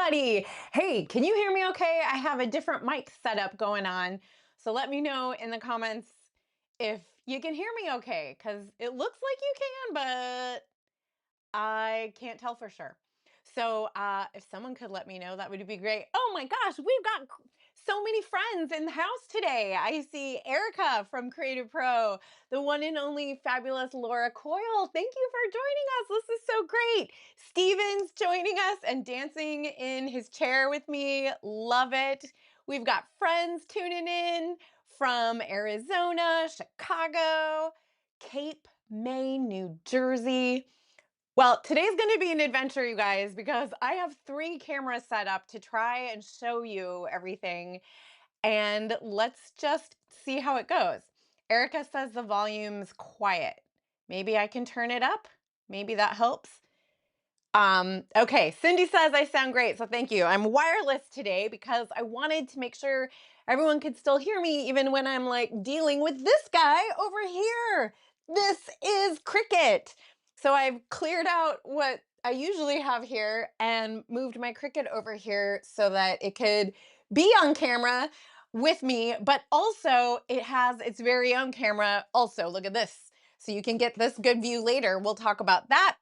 everybody. Hey, can you hear me okay? I have a different mic setup going on. So let me know in the comments if you can hear me okay, because it looks like you can, but I can't tell for sure. So if someone could let me know, that would be great. Oh my gosh, we've got so many friends in the house today. I see Erica from CreativePro, the one and only fabulous Laura Coyle. Thank you for joining us. This is so great. Steven's joining us and dancing in his chair with me. Love it. We've got friends tuning in from Arizona, Chicago, Cape May, New Jersey. Well, today's going to be an adventure, you guys, because I have 3 cameras set up to try and show you everything. And let's just see how it goes. Erica says the volume's quiet. Maybe I can turn it up. Maybe that helps. Okay, Cindy says I sound great, so thank you. I'm wireless today because I wanted to make sure everyone could still hear me even when I'm like dealing with this guy over here. This is Cricut. So I've cleared out what I usually have here and moved my Cricut over here so that it could be on camera with me, but also it has its very own camera. Also, look at this. So you can get this good view later. We'll talk about that.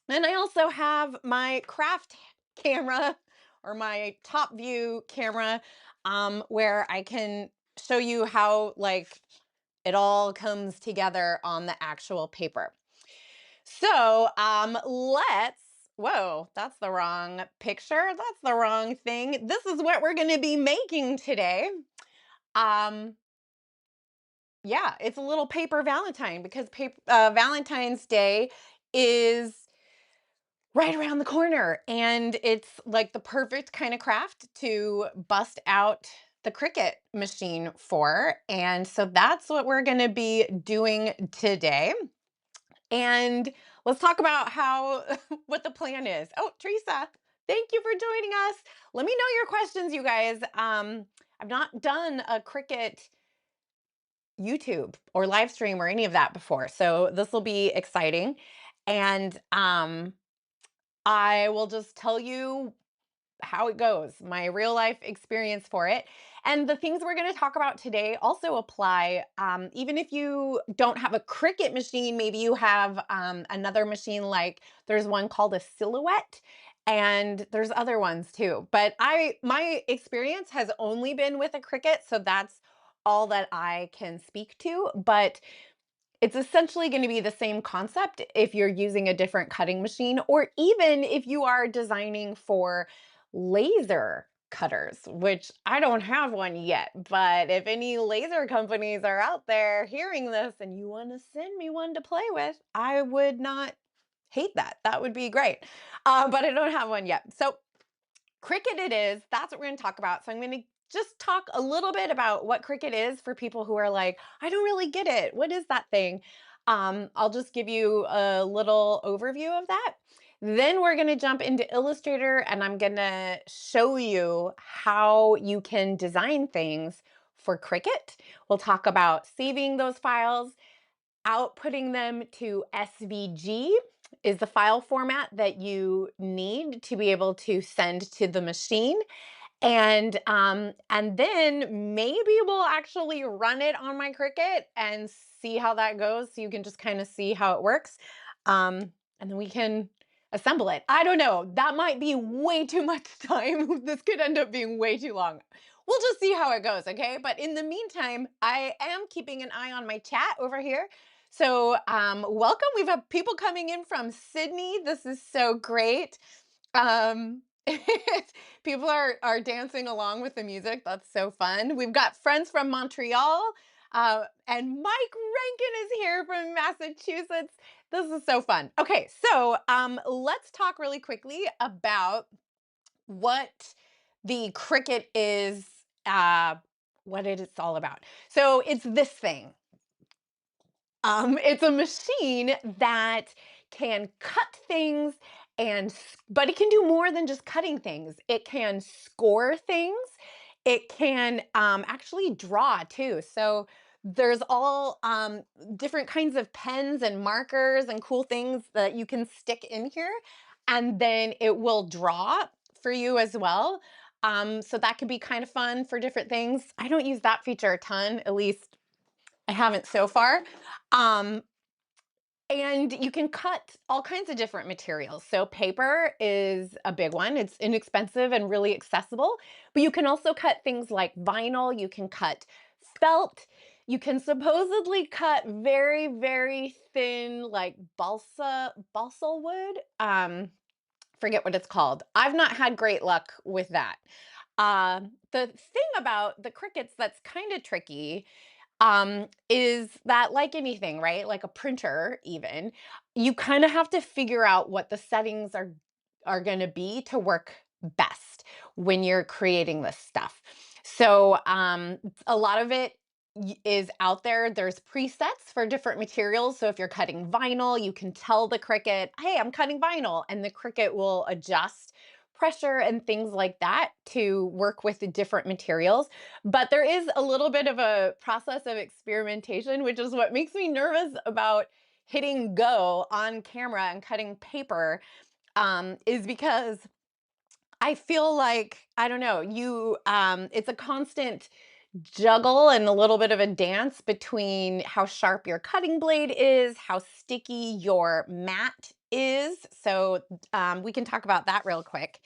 And I also have my craft camera or my top view camera where I can show you how it all comes together on the actual paper. So whoa, that's the wrong picture. That's the wrong thing. This is what we're going to be making today. Um, yeah, it's a little paper Valentine because Valentine's Day is right around the corner. And it's like the perfect kind of craft to bust out the Cricut machine for. And so that's what we're going to be doing today. And let's talk about how what the plan is. Oh, Teresa, thank you for joining us. Let me know your questions, you guys. I've not done a Cricut YouTube or live stream or any of that before. So this will be exciting. And I will just tell you how it goes, my real life experience for it. And the things we're going to talk about today also apply. Even if you don't have a Cricut machine, maybe you have another machine, like there's one called a Silhouette. And there's other ones too. But my experience has only been with a Cricut, so that's all that I can speak to. But it's essentially going to be the same concept if you're using a different cutting machine, or even if you are designing for laser cutters, which I don't have one yet. But if any laser companies are out there hearing this and you want to send me one to play with, I would not hate that. That would be great. But I don't have one yet. So Cricut it is. That's what we're going to talk about. So I'm going to just talk a little bit about what Cricut is for people who are like, I don't really get it. What is that thing? I'll just give you a little overview of that. Then we're going to jump into Illustrator and I'm going to show you how you can design things for Cricut. We'll talk about saving those files, outputting them to SVG is the file format that you need to be able to send to the machine. And then maybe we'll actually run it on my Cricut and see how that goes. So you can just kind of see how it works. And then we can assemble it. I don't know. That might be way too much time. This could end up being way too long. We'll just see how it goes, okay? But in the meantime, I am keeping an eye on my chat over here. So welcome. We've had people coming in from Sydney. This is so great. Um, People are dancing along with the music. That's so fun. We've got friends from Montreal, and Mike Rankin is here from Massachusetts. This is so fun. Okay, so let's talk really quickly about what the Cricut is, what it is all about. So it's this thing. It's a machine that can cut things but it can do more than just cutting things. It can score things. It can actually draw too. So there's all different kinds of pens and markers and cool things that you can stick in here. And then it will draw for you as well. So that could be kind of fun for different things. I don't use that feature a ton, at least I haven't so far. Um, and you can cut all kinds of different materials. So paper is a big one. It's inexpensive and really accessible, but you can also cut things like vinyl, you can cut felt, you can supposedly cut very, very thin like balsa wood. Forget what it's called. I've not had great luck with that. The thing about the Cricuts that's kind of tricky is that like anything, right? Like a printer, even, you kind of have to figure out what the settings are going to be to work best when you're creating this stuff. So a lot of it is out there. There's presets for different materials. So if you're cutting vinyl, you can tell the Cricut, hey, I'm cutting vinyl, and the Cricut will adjust pressure and things like that to work with the different materials. But there is a little bit of a process of experimentation, which is what makes me nervous about hitting go on camera and cutting paper, is because I feel like, I don't know, it's a constant juggle and a little bit of a dance between how sharp your cutting blade is, how sticky your mat is. So we can talk about that real quick.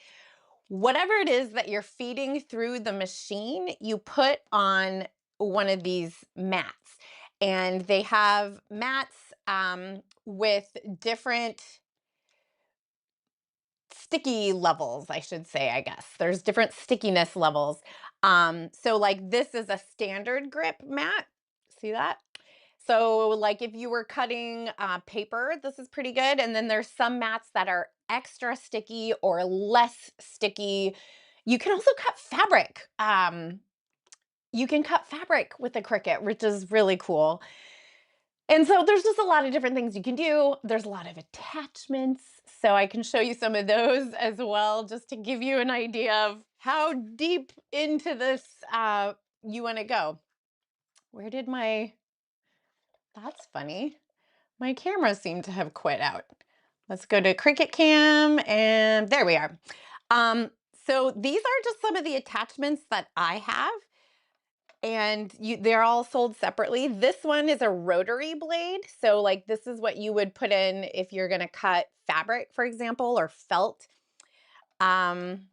Whatever it is that you're feeding through the machine, you put on one of these mats. And they have mats with different sticky levels, I should say, I guess. There's different stickiness levels. So like this is a standard grip mat. See that? So like if you were cutting paper, this is pretty good. And then there's some mats that are extra sticky or less sticky. You can also cut fabric. You can cut fabric with a Cricut, which is really cool. And so there's just a lot of different things you can do. There's a lot of attachments. So I can show you some of those as well, just to give you an idea of how deep into this you want to go. Where did that's funny. My camera seemed to have quit out. Let's go to Cricut Cam, and there we are. So these are just some of the attachments that I have, and they're all sold separately. This one is a rotary blade. So like this is what you would put in if you're gonna cut fabric, for example, or felt. Um,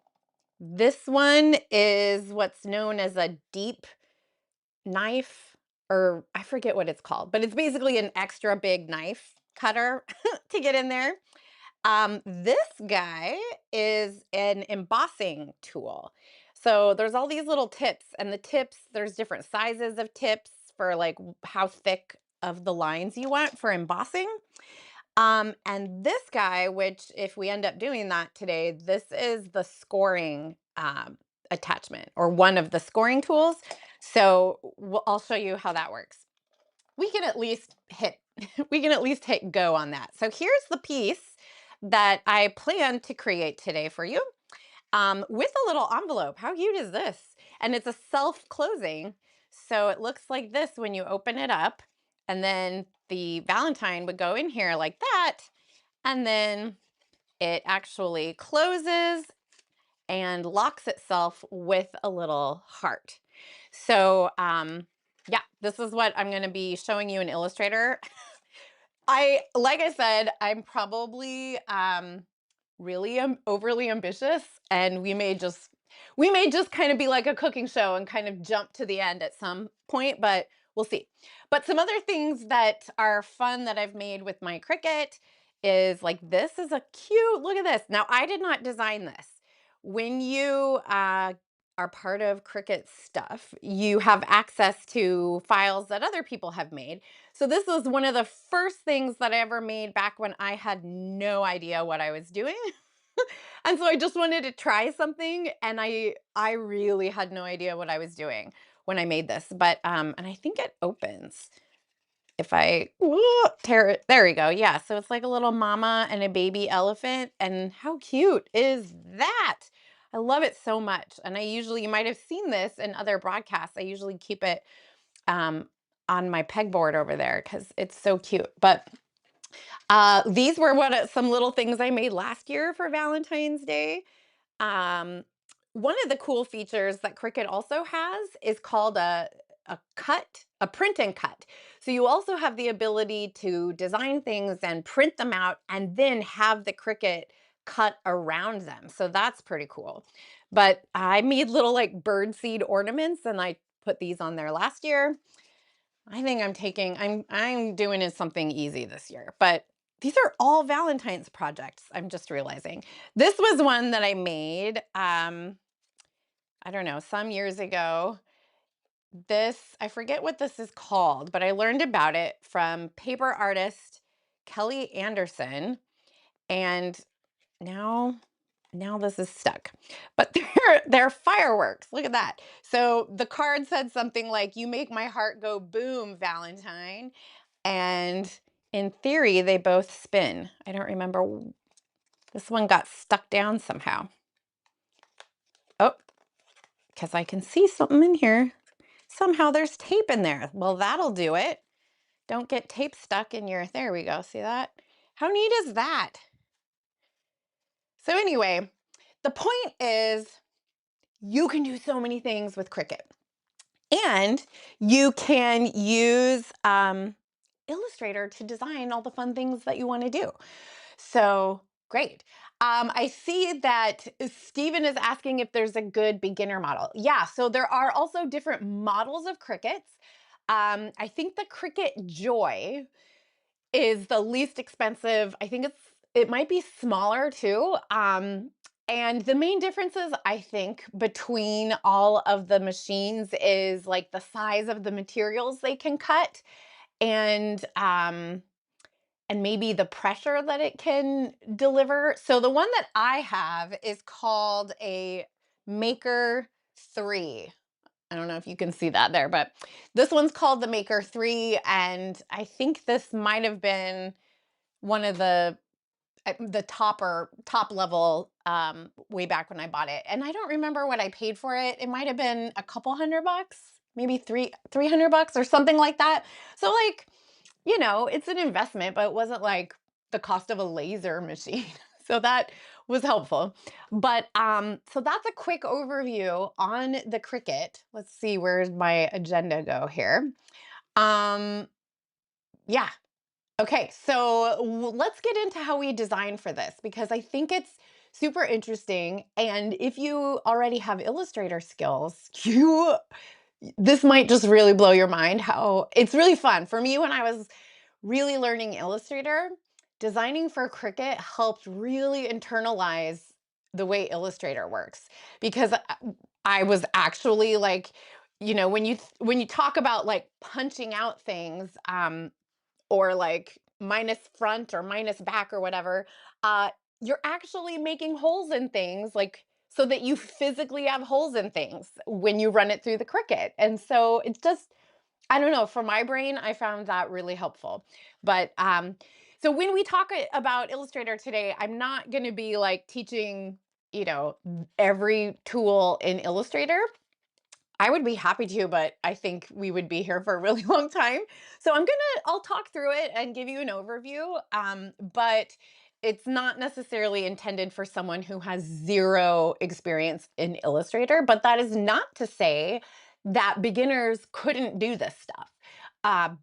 this one is what's known as a deep knife, or I forget what it's called, but it's basically an extra big knife cutter to get in there. This guy is an embossing tool. So there's all these little tips, and the tips, there's different sizes of tips for like how thick of the lines you want for embossing. And this guy, which if we end up doing that today, this is the scoring attachment, or one of the scoring tools. So I'll show you how that works. We can at least hit we can at least hit go on that. So here's the piece that I plan to create today for you, with a little envelope. How cute is this? And it's a self-closing. So it looks like this when you open it up, and then the Valentine would go in here like that, and then it actually closes and locks itself with a little heart. So yeah, this is what I'm going to be showing you in Illustrator. Like I said, I'm probably really overly ambitious, and we may just kind of be like a cooking show and kind of jump to the end at some point, but we'll see. But some other things that are fun that I've made with my Cricut is like, this is a cute, look at this. Now, I did not design this. When you are part of Cricut stuff, you have access to files that other people have made. So this was one of the first things that I ever made back when I had no idea what I was doing. And so I just wanted to try something, and I really had no idea what I was doing when I made this. But and I think it opens if I tear it. There we go. Yeah, so it's like a little mama and a baby elephant, and how cute is that? I love it so much. And you might have seen this in other broadcasts. I usually keep it on my pegboard over there because it's so cute. But these were some little things I made last year for Valentine's Day. um, one of the cool features that Cricut also has is called a print and cut. So you also have the ability to design things and print them out and then have the Cricut cut around them. So that's pretty cool. But I made little like bird seed ornaments and I put these on there last year. I think I'm doing it something easy this year, but these are all Valentine's projects. I'm just realizing. This was one that I made, I don't know, some years ago. I forget what this is called, but I learned about it from paper artist Kelly Anderson. And now this is stuck. But they're fireworks. Look at that. So the card said something like, "You make my heart go boom, Valentine." And in theory, they both spin. I don't remember. This one got stuck down somehow. Oh, because I can see something in here. Somehow there's tape in there. Well, that'll do it. Don't get tape stuck in your, there we go. See that? How neat is that? So anyway, the point is you can do so many things with Cricut. And you can use Illustrator to design all the fun things that you want to do. So great. I see that Stephen is asking if there's a good beginner model. Yeah, so there are also different models of Cricuts. I think the Cricut Joy is the least expensive. I think it might be smaller too. And the main differences, I think, between all of the machines is like the size of the materials they can cut and maybe the pressure that it can deliver. So the one that I have is called a Maker 3. I don't know if you can see that there, but this one's called the Maker 3, and I think this might have been one of the top level way back when I bought it. And I don't remember what I paid for it. It might have been a couple $100, maybe 300 bucks or something like that. So like, it's an investment, but it wasn't like the cost of a laser machine. So that was helpful. But so that's a quick overview on the Cricut. Let's see, where's my agenda go here? Yeah. Okay, so let's get into how we design for this because I think it's super interesting. And if you already have Illustrator skills, this might just really blow your mind how it's really fun. For me, when I was really learning Illustrator, designing for Cricut helped really internalize the way Illustrator works because I was actually like, when you talk about like punching out things, or like minus front or minus back or whatever, uh, you're actually making holes in things like so that you physically have holes in things when you run it through the Cricut. And so it's just, I don't know, for my brain, I found that really helpful. But so when we talk about Illustrator today, I'm not going to be like teaching, every tool in Illustrator. I would be happy to, but I think we would be here for a really long time. So I'll talk through it and give you an overview. But it's not necessarily intended for someone who has zero experience in Illustrator. But that is not to say that beginners couldn't do this stuff.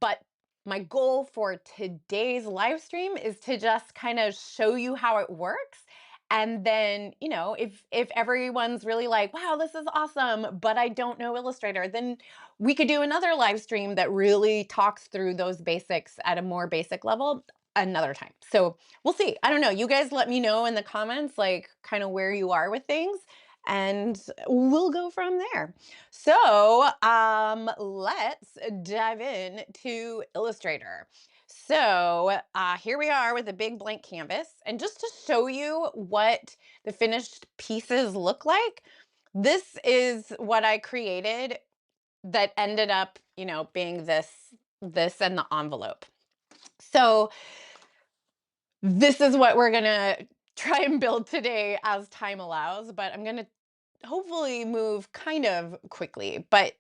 But my goal for today's live stream is to just kind of show you how it works, and then, if everyone's really like, wow, this is awesome, but I don't know Illustrator, then we could do another live stream that really talks through those basics at a more basic level another time. So we'll see. I don't know. You guys let me know in the comments, like kind of where you are with things, and we'll go from there. So let's dive in to Illustrator. So here we are with a big blank canvas. And just to show you what the finished pieces look like, this is what I created that ended up, being this and the envelope. So this is what we're gonna try and build today as time allows, but I'm gonna hopefully move kind of quickly. But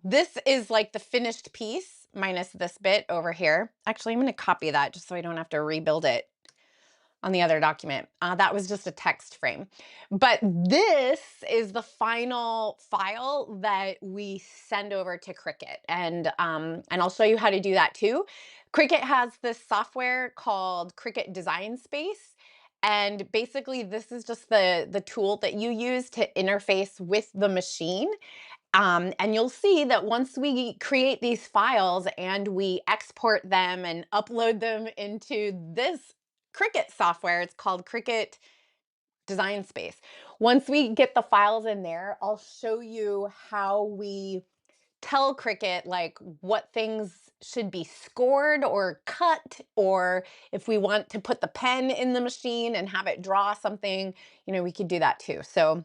this is like the finished piece minus this bit over here. Actually, I'm going to copy that just so I don't have to rebuild it. on the other document. That was just a text frame. But this is the final file that we send over to Cricut. And I'll show you how to do that too. Cricut has this software called Cricut Design Space. And basically, this is just the tool that you use to interface with the machine. And you'll see that once we create these files and we export them and upload them into this Cricut software, it's called Cricut Design Space. Once we get the files in there, I'll show you how we tell Cricut like what things should be scored or cut, or if we want to put the pen in the machine and have it draw something, we could do that too. So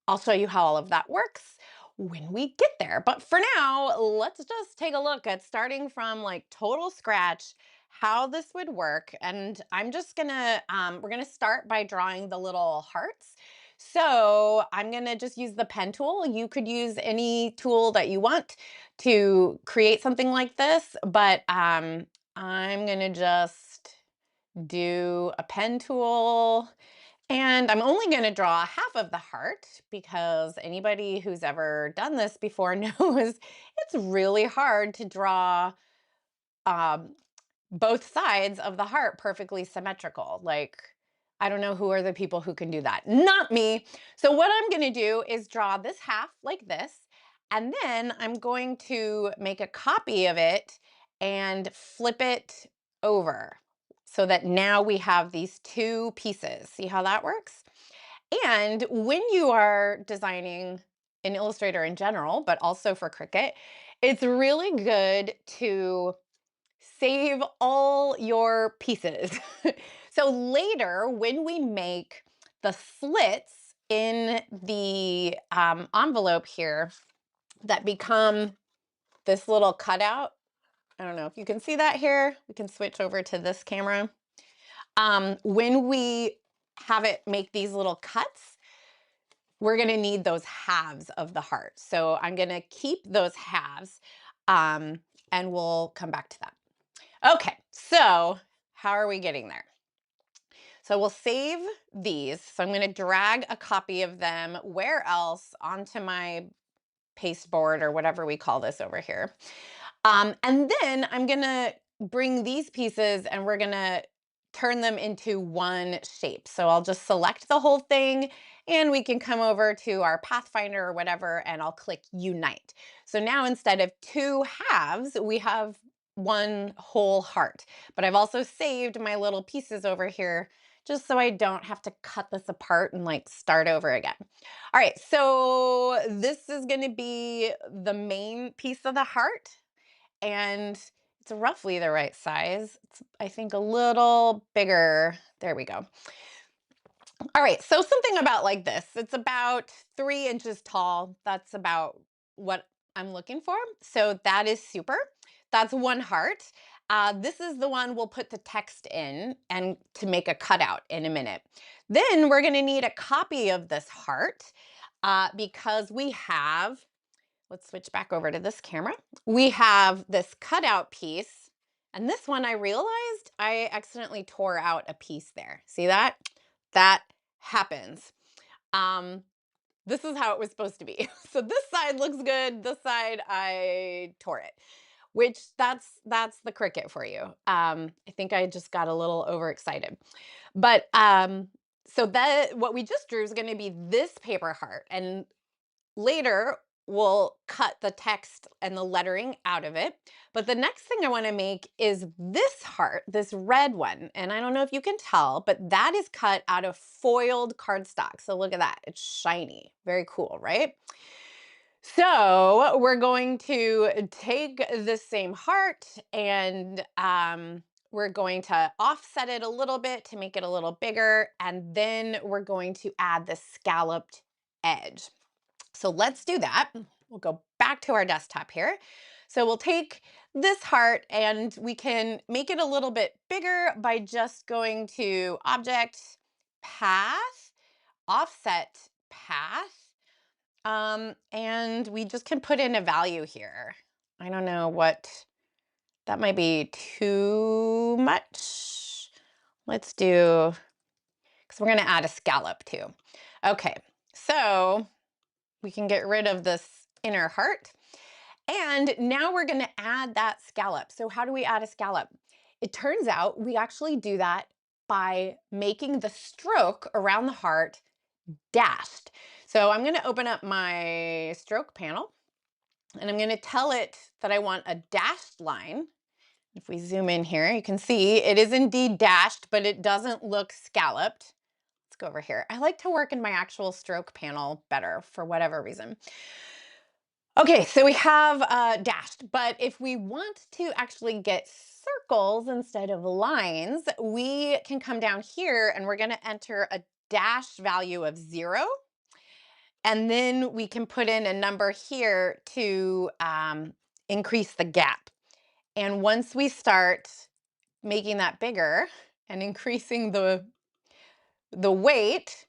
I'll show you how all of that works when we get there. But for now, let's just take a look at starting from like total scratch, how this would work. And I'm just gonna, we're gonna start by drawing the little hearts. So I'm gonna just use the pen tool. You could use any tool that you want to create something like this, but I'm gonna just do a pen tool, and I'm only going to draw half of the heart because anybody who's ever done this before knows it's really hard to draw um, both sides of the heart perfectly symmetrical. Like, I don't know who are the people who can do that. Not me. So what I'm going to do is draw this half like this, and then I'm going to make a copy of it and flip it over so that now we have these two pieces. See how that works? And when you are designing in Illustrator in general, but also for Cricut, it's really good to save all your pieces. So later, when we make the slits in the envelope here that become this little cutout, I don't know if you can see that here. We can switch over to this camera. When we have it make these little cuts, we're going to need those halves of the heart. So I'm going to keep those halves, and we'll come back to that. Okay, so how are we getting there? So we'll save these. So I'm going to drag a copy of them where else onto my paste board or whatever we call this over here. And then I'm going to bring these pieces and we're going to turn them into one shape. So I'll just select the whole thing and we can come over to our Pathfinder or whatever and I'll click Unite. So now instead of two halves, we have one whole heart. But I've also saved my little pieces over here just so I don't have to cut this apart and like start over again. All right, so this is going to be the main piece of the heart, and it's roughly the right size. It's, I think, a little bigger. There we go. All right, so something about like this. It's about 3 inches tall. That's about what I'm looking for. So that is super. That's one heart. This is the one we'll put the text in and to make a cutout in a minute. Then we're going to need a copy of this heart because we have, let's switch back over to this camera. We have this cutout piece, and this one I realized I accidentally tore out a piece there. See that? That happens. This is how it was supposed to be. So this side looks good. This side I tore it, which that's the Cricut for you. I think I just got a little overexcited, but so that what we just drew is going to be this paper heart, and later, we'll cut the text and the lettering out of it. But the next thing I want to make is this heart, this red one. And I don't know if you can tell, but that is cut out of foiled cardstock. So look at that. It's shiny. Very cool, right? So we're going to take this same heart and we're going to offset it a little bit to make it a little bigger. And then we're going to add the scalloped edge. So let's do that. We'll go back to our desktop here. So we'll take this heart and we can make it a little bit bigger by just going to Object, Path, Offset Path, and we just can put in a value here. I don't know what, that might be too much. let's do, because we're going to add a scallop too. Okay, so we can get rid of this inner heart. And now we're going to add that scallop. So how do we add a scallop? It turns out we actually do that by making the stroke around the heart dashed. So I'm going to open up my stroke panel and I'm going to tell it that I want a dashed line. If we zoom in here, you can see it is indeed dashed, but it doesn't look scalloped. Let's go over here. I like to work in my actual stroke panel better for whatever reason. Okay, so we have dashed, but if we want to actually get circles instead of lines, we can come down here and we're going to enter a dash value of 0. And then we can put in a number here to increase the gap. And once we start making that bigger and increasing the weight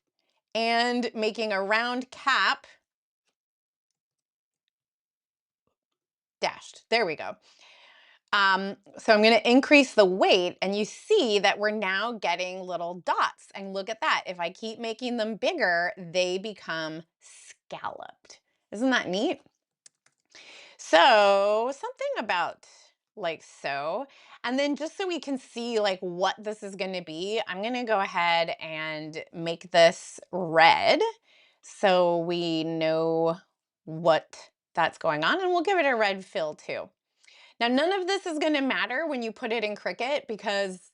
and making a round cap, dashed, there we go. So I'm going to increase the weight and you see that we're now getting little dots. And look at that. If I keep making them bigger, they become scalloped. Isn't that neat? So something about like so. And then just so we can see like what this is going to be, I'm going to go ahead and make this red so we know what that's going on. And we'll give it a red fill too. Now, none of this is going to matter when you put it in Cricut because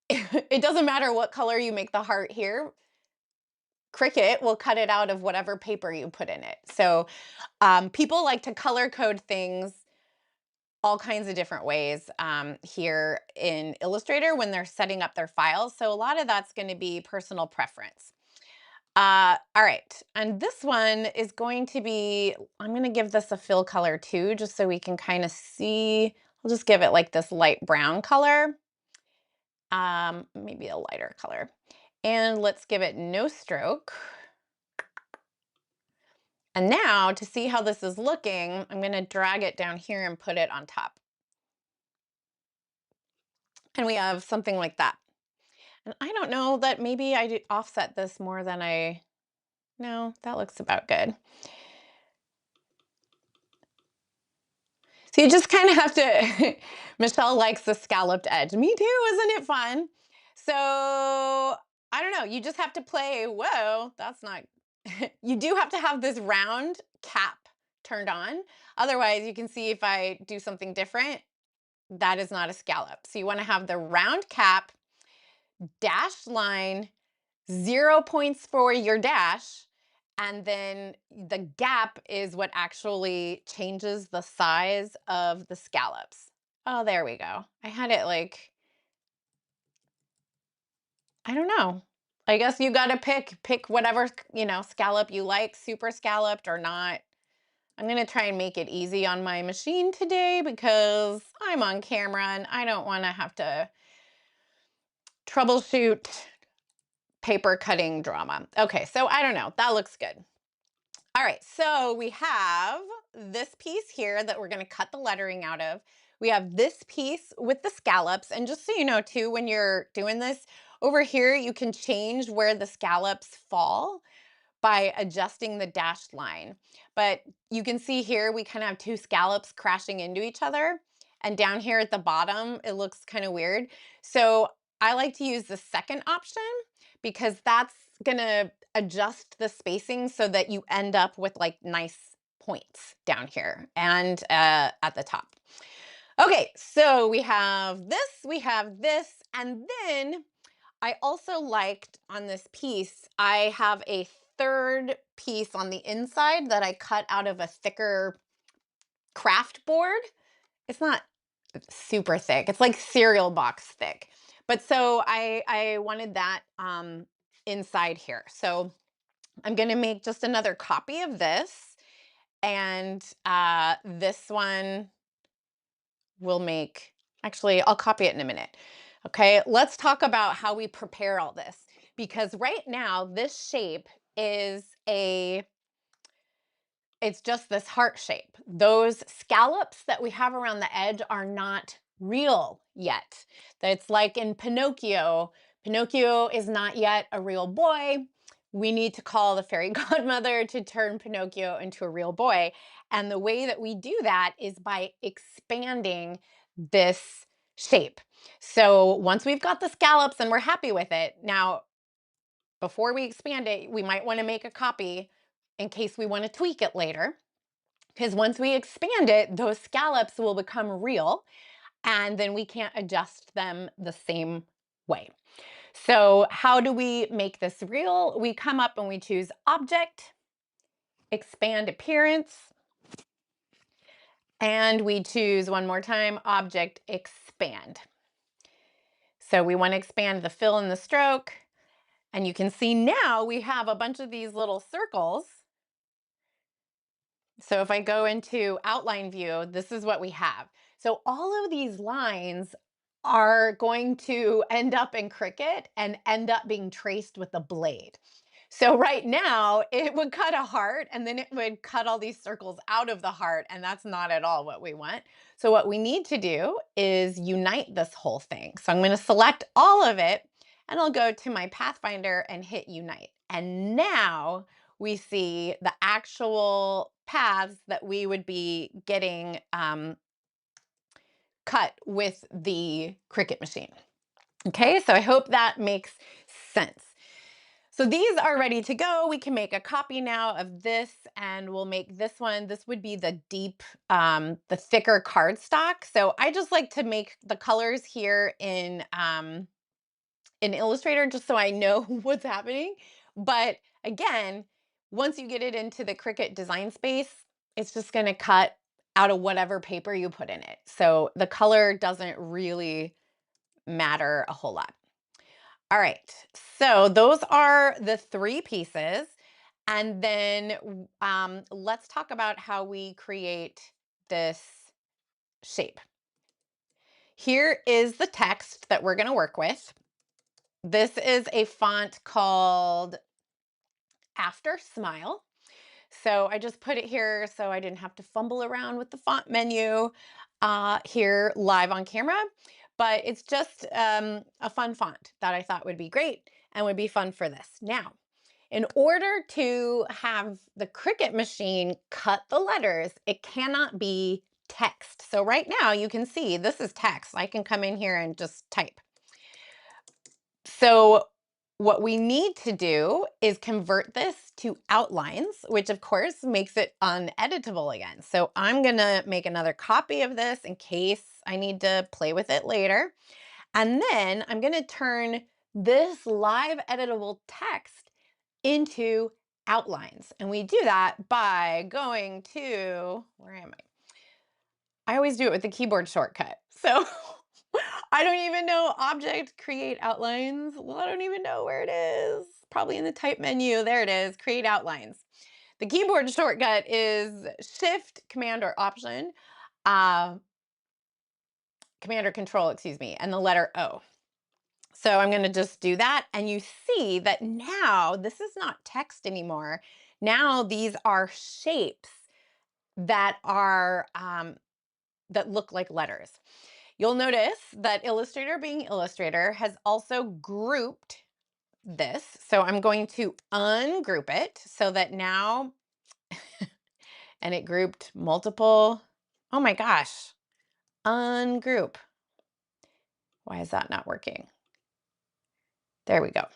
it doesn't matter what color you make the heart here. Cricut will cut it out of whatever paper you put in it. So people like to color code things all kinds of different ways here in Illustrator when they're setting up their files. So a lot of that's going to be personal preference. All right, and this one is going to be, I'm going to give this a fill color too, just so we can kind of see. I'll just give it like this light brown color, maybe a lighter color. And let's give it no stroke. And now to see how this is looking, I'm going to drag it down here and put it on top. And we have something like that. And I don't know that maybe I offset this more than no, that looks about good. So you just kind of have to, Michelle likes the scalloped edge. Me too, isn't it fun? So I don't know, you just have to play, whoa, that's not, you do have to have this round cap turned on. Otherwise you can see if I do something different, that is not a scallop. So you want to have the round cap, dashed line, 0 points for your dash, and then the gap is what actually changes the size of the scallops. Oh, there we go. I had it like, I don't know. I guess you got to pick whatever, scallop you like, super scalloped or not. I'm going to try and make it easy on my machine today because I'm on camera and I don't want to have to troubleshoot paper cutting drama. Okay, so I don't know. That looks good. All right, so we have this piece here that we're going to cut the lettering out of. We have this piece with the scallops. And just so you know too, when you're doing this, over here you can change where the scallops fall by adjusting the dashed line. But you can see here we kind of have two scallops crashing into each other. And down here at the bottom, it looks kind of weird. So I like to use the second option because that's going to adjust the spacing so that you end up with like nice points down here and at the top. Okay, so we have this, and then I also liked on this piece, I have a third piece on the inside that I cut out of a thicker craft board. It's not super thick. It's like cereal box thick. But so I wanted that inside here. So I'm going to make just another copy of this. And this one will make, actually, I'll copy it in a minute. Okay, let's talk about how we prepare all this. Because right now, this shape is it's just this heart shape. Those scallops that we have around the edge are not real yet. That's like in Pinocchio. Pinocchio is not yet a real boy. We need to call the fairy godmother to turn Pinocchio into a real boy. And the way that we do that is by expanding this shape. So once we've got the scallops and we're happy with it, now before we expand it, we might want to make a copy in case we want to tweak it later. Because once we expand it, those scallops will become real and then we can't adjust them the same way. So how do we make this real? We come up and we choose Object, Expand Appearance, and we choose one more time, Object, Expand. So we want to expand the fill and the stroke. And you can see now we have a bunch of these little circles. So if I go into outline view, this is what we have. So all of these lines are going to end up in Cricut and end up being traced with a blade. So right now it would cut a heart and then it would cut all these circles out of the heart, and that's not at all what we want. So what we need to do is unite this whole thing. So I'm going to select all of it and I'll go to my Pathfinder and hit unite. And now we see the actual paths that we would be getting cut with the Cricut machine. Okay, so I hope that makes sense. So these are ready to go. We can make a copy now of this and we'll make this one. This would be the deep, the thicker cardstock. So I just like to make the colors here in Illustrator just so I know what's happening. But again, once you get it into the Cricut design space, it's just going to cut out of whatever paper you put in it. So the color doesn't really matter a whole lot. All right, so those are the three pieces. And then let's talk about how we create this shape. Here is the text that we're going to work with. This is a font called After Smile. So I just put it here so I didn't have to fumble around with the font menu here live on camera. But it's just a fun font that I thought would be great and would be fun for this. Now, in order to have the Cricut machine cut the letters, it cannot be text. So right now you can see this is text. I can come in here and just type. So what we need to do is convert this to outlines, which of course makes it uneditable again. So I'm gonna make another copy of this in case I need to play with it later. And then I'm gonna turn this live editable text into outlines. And we do that by going to, where am I always do it with the keyboard shortcut. So I don't even know Object, Create Outlines. Well, I don't even know where it is. Probably in the type menu. There it is, Create Outlines. The keyboard shortcut is Shift, Command, or Option, Command or Control, excuse me, and the letter O. So I'm going to just do that. And you see that now this is not text anymore. Now these are shapes that are that look like letters. You'll notice that Illustrator being Illustrator has also grouped this. So I'm going to ungroup it so that now, and it grouped multiple, oh my gosh, ungroup. Why is that not working? There we go.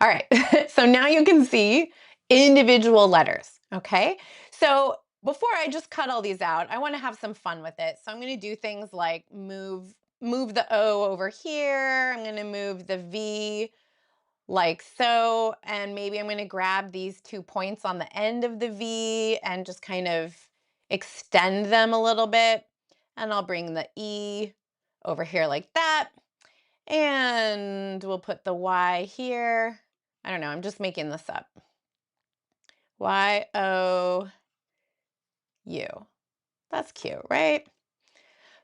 All right, so now you can see individual letters, okay? So before I just cut all these out, I wanna have some fun with it. So I'm gonna do things like move the O over here. I'm gonna move the V like so, and maybe I'm gonna grab these 2 points on the end of the V and just kind of extend them a little bit. And I'll bring the E over here like that. And we'll put the Y here. I don't know, I'm just making this up. Y-O-U. That's cute, right?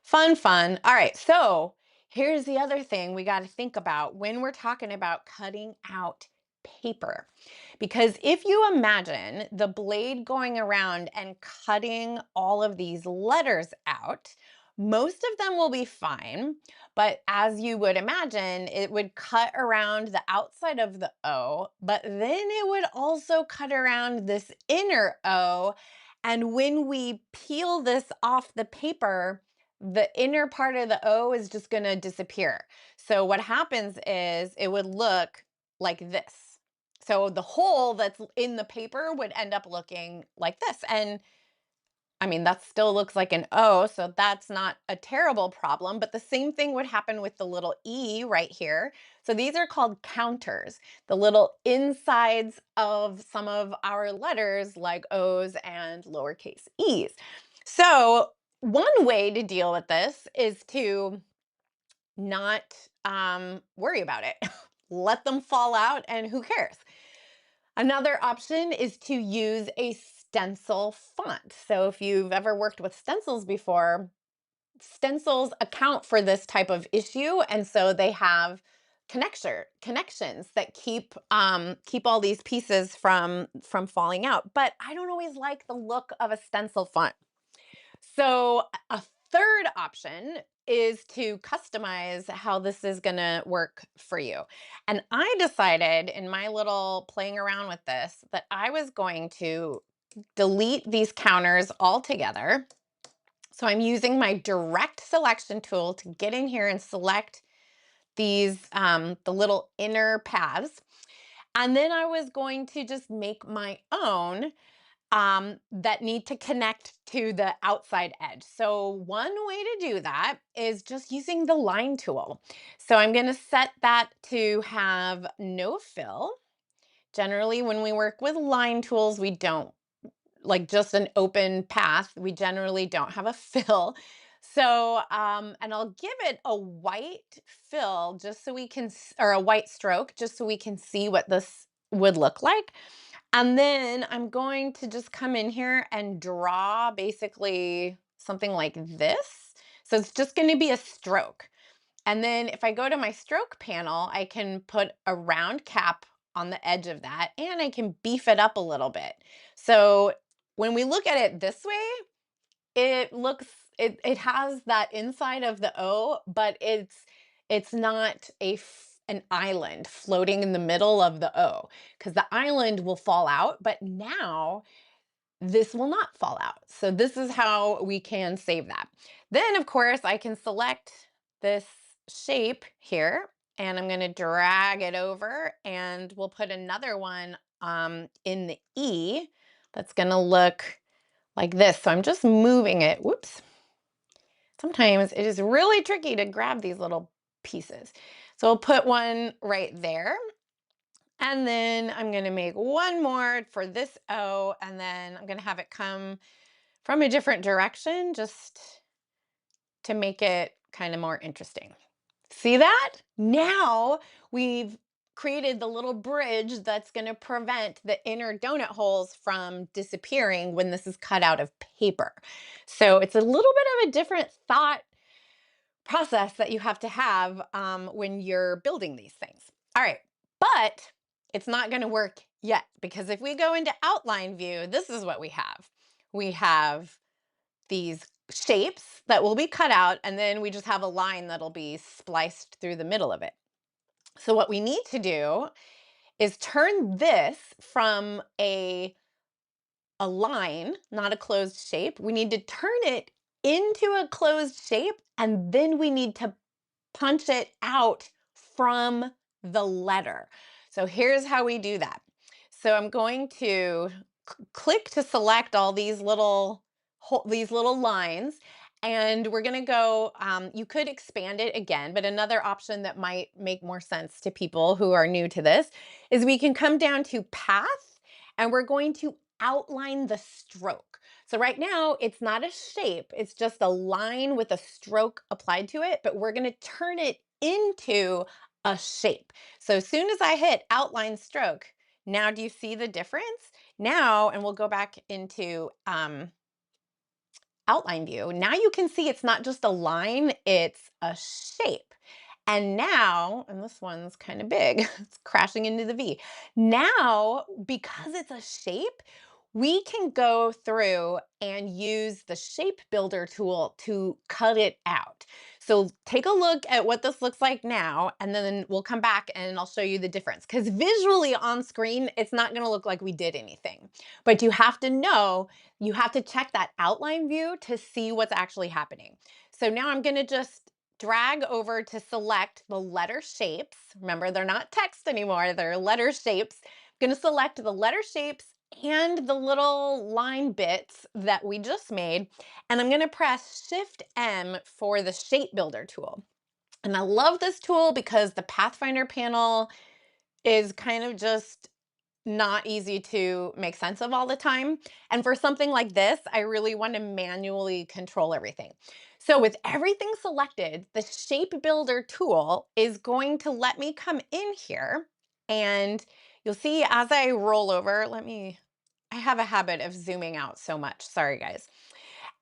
Fun, fun. All right, so here's the other thing we got to think about when we're talking about cutting out paper. Because if you imagine the blade going around and cutting all of these letters out, Most of them will be fine, but as you would imagine, it would cut around the outside of the O, but then it would also cut around this inner O. And when we peel this off the paper, the inner part of the O is just going to disappear. So what happens is it would look like this. So the hole that's in the paper would end up looking like this. And I mean, that still looks like an O, so that's not a terrible problem, but the same thing would happen with the little E right here. So these are called counters, the little insides of some of our letters like O's and lowercase e's. So one way to deal with this is to not worry about it. Let them fall out and who cares? Another option is to use a stencil font. So if you've ever worked with stencils before, stencils account for this type of issue, and so they have connections that keep all these pieces from falling out. But I don't always like the look of a stencil font. So a third option is to customize how this is going to work for you. And I decided in my little playing around with this that I was going to delete these counters altogether. So I'm using my direct selection tool to get in here and select these, the little inner paths. And then I was going to just make my own that need to connect to the outside edge. So one way to do that is just using the line tool. So I'm going to set that to have no fill. Generally, when we work with line tools, we don't like just an open path. We generally don't have a fill. So, and I'll give it a white fill just so we can, or a white stroke, just so we can see what this would look like. And then I'm going to just come in here and draw basically something like this. So it's just going to be a stroke. And then if I go to my stroke panel, I can put a round cap on the edge of that and I can beef it up a little bit. So when we look at it this way, it looks it has that inside of the O, but it's not an island floating in the middle of the O because the island will fall out, but now this will not fall out. So this is how we can save that. Then of course I can select this shape here and I'm going to drag it over and we'll put another one in the E that's going to look like this. So I'm just moving it. Whoops. Sometimes it is really tricky to grab these little pieces. So I'll put one right there. And then I'm going to make one more for this O, and then I'm going to have it come from a different direction just to make it kind of more interesting. See that? Now we've created the little bridge that's going to prevent the inner donut holes from disappearing when this is cut out of paper. So it's a little bit of a different thought process that you have to have when you're building these things. All right, but it's not going to work yet because if we go into outline view, this is what we have. We have these shapes that will be cut out, and then we just have a line that'll be spliced through the middle of it. So what we need to do is turn this from a line, not a closed shape. We need to turn it into a closed shape, and then we need to punch it out from the letter. So here's how we do that. So I'm going to click to select all these little lines, and we're going to go, you could expand it again, but another option that might make more sense to people who are new to this is we can come down to path and we're going to outline the stroke. So right now it's not a shape, it's just a line with a stroke applied to it, but we're going to turn it into a shape. So as soon as I hit outline stroke, now do you see the difference? Now, and we'll go back into outline view. Now you can see it's not just a line, it's a shape. And now, and this one's kind of big, it's crashing into the V. Now, because it's a shape, we can go through and use the shape builder tool to cut it out. So take a look at what this looks like now, and then we'll come back and I'll show you the difference. Because visually on screen, it's not going to look like we did anything. But you have to know, you have to check that outline view to see what's actually happening. So now I'm going to just drag over to select the letter shapes. Remember, they're not text anymore, they're letter shapes. I'm going to select the letter shapes and the little line bits that we just made. And I'm going to press Shift M for the shape builder tool. And I love this tool because the Pathfinder panel is kind of just not easy to make sense of all the time. And for something like this, I really want to manually control everything. So with everything selected, the shape builder tool is going to let me come in here, and you'll see as I roll over, I have a habit of zooming out so much. Sorry, guys.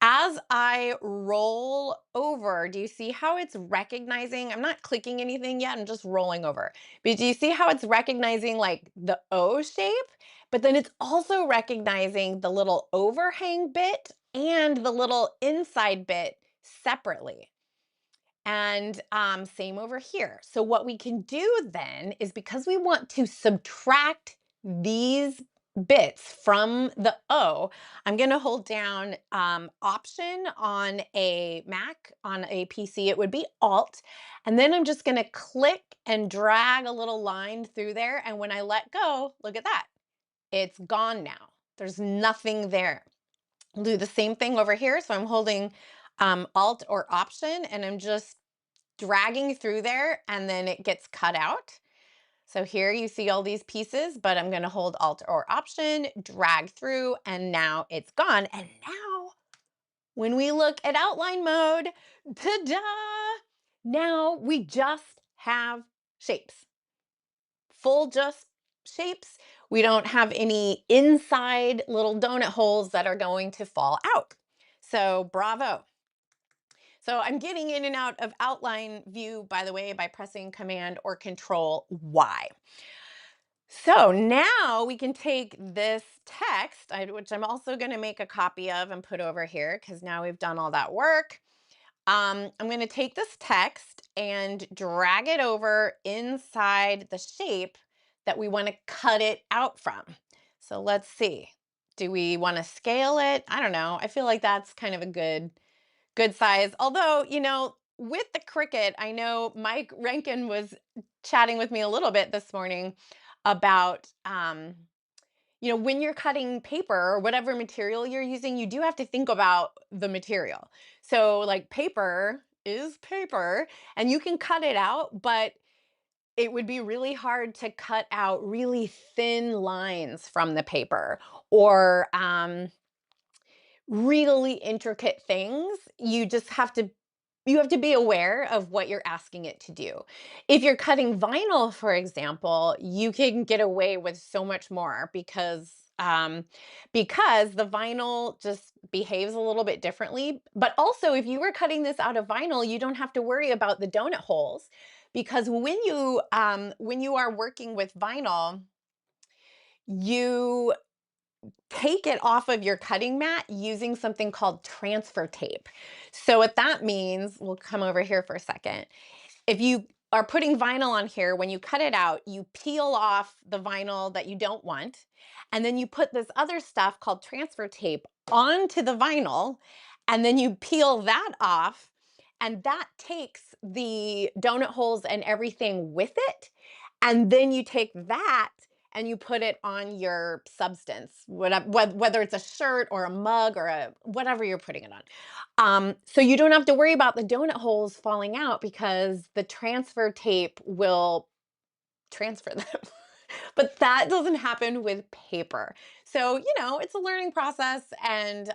As I roll over, do you see how it's recognizing? I'm not clicking anything yet, I'm just rolling over. But do you see how it's recognizing like the O shape? But then it's also recognizing the little overhang bit and the little inside bit separately. And same over here. So what we can do then is, because we want to subtract these bits from the O, I'm going to hold down Option on a Mac. On a PC, it would be Alt. And then I'm just going to click and drag a little line through there. And when I let go, look at that. It's gone now. There's nothing there. I'll do the same thing over here. So I'm holding Alt or Option, and I'm just dragging through there, and then it gets cut out. So here you see all these pieces, but I'm going to hold Alt or Option, drag through, and now it's gone. And now when we look at outline mode, ta-da! Now we just have shapes. Full just shapes. We don't have any inside little donut holes that are going to fall out. So bravo. So I'm getting in and out of outline view, by the way, by pressing Command or Control Y. So now we can take this text, which I'm also going to make a copy of and put over here because now we've done all that work. I'm going to take this text and drag it over inside the shape that we want to cut it out from. So let's see. Do we want to scale it? I don't know. I feel like that's kind of a good size. Although, with the Cricut, I know Mike Rankin was chatting with me a little bit this morning about, when you're cutting paper or whatever material you're using, you do have to think about the material. So, like, paper is paper and you can cut it out, but it would be really hard to cut out really thin lines from the paper, or really intricate things. You have to be aware of what you're asking it to do. If you're cutting vinyl, for example, you can get away with so much more because the vinyl just behaves a little bit differently. But also, if you were cutting this out of vinyl, you don't have to worry about the donut holes, because when you are working with vinyl, you take it off of your cutting mat using something called transfer tape. So what that means, we'll come over here for a second. If you are putting vinyl on here, when you cut it out, you peel off the vinyl that you don't want, and then you put this other stuff called transfer tape onto the vinyl, and then you peel that off, and that takes the donut holes and everything with it. And then you take that and you put it on your substance, whether it's a shirt or a mug or whatever you're putting it on. So you don't have to worry about the donut holes falling out because the transfer tape will transfer them. But that doesn't happen with paper. So, it's a learning process, and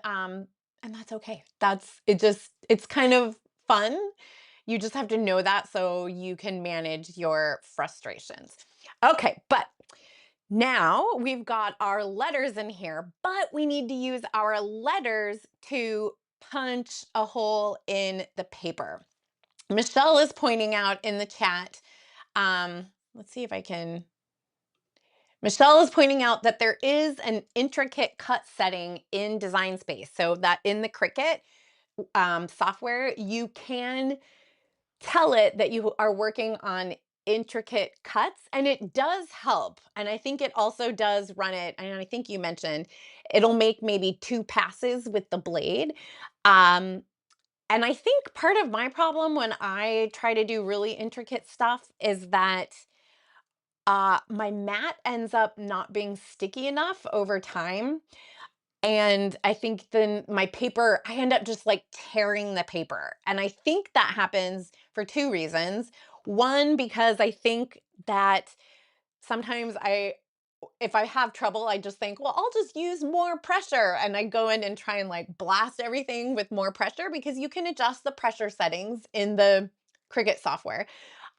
that's okay. It's kind of fun. You just have to know that so you can manage your frustrations. Okay, but now we've got our letters in here, but we need to use our letters to punch a hole in the paper. Michelle is pointing out in the chat. Let's see if I can. Michelle is pointing out that there is an intricate cut setting in Design Space. So that in the Cricut software, you can tell it that you are working on intricate cuts, and it does help. And I think it also does run it, and I think you mentioned it'll make maybe 2 passes with the blade. Um, and I think part of my problem when I try to do really intricate stuff is that my mat ends up not being sticky enough over time. And I think then my paper, I end up just like tearing the paper. And I think that happens for 2 reasons. One, because I think that sometimes if I have trouble, I just think, well, I'll just use more pressure. And I go in and try and like blast everything with more pressure because you can adjust the pressure settings in the Cricut software.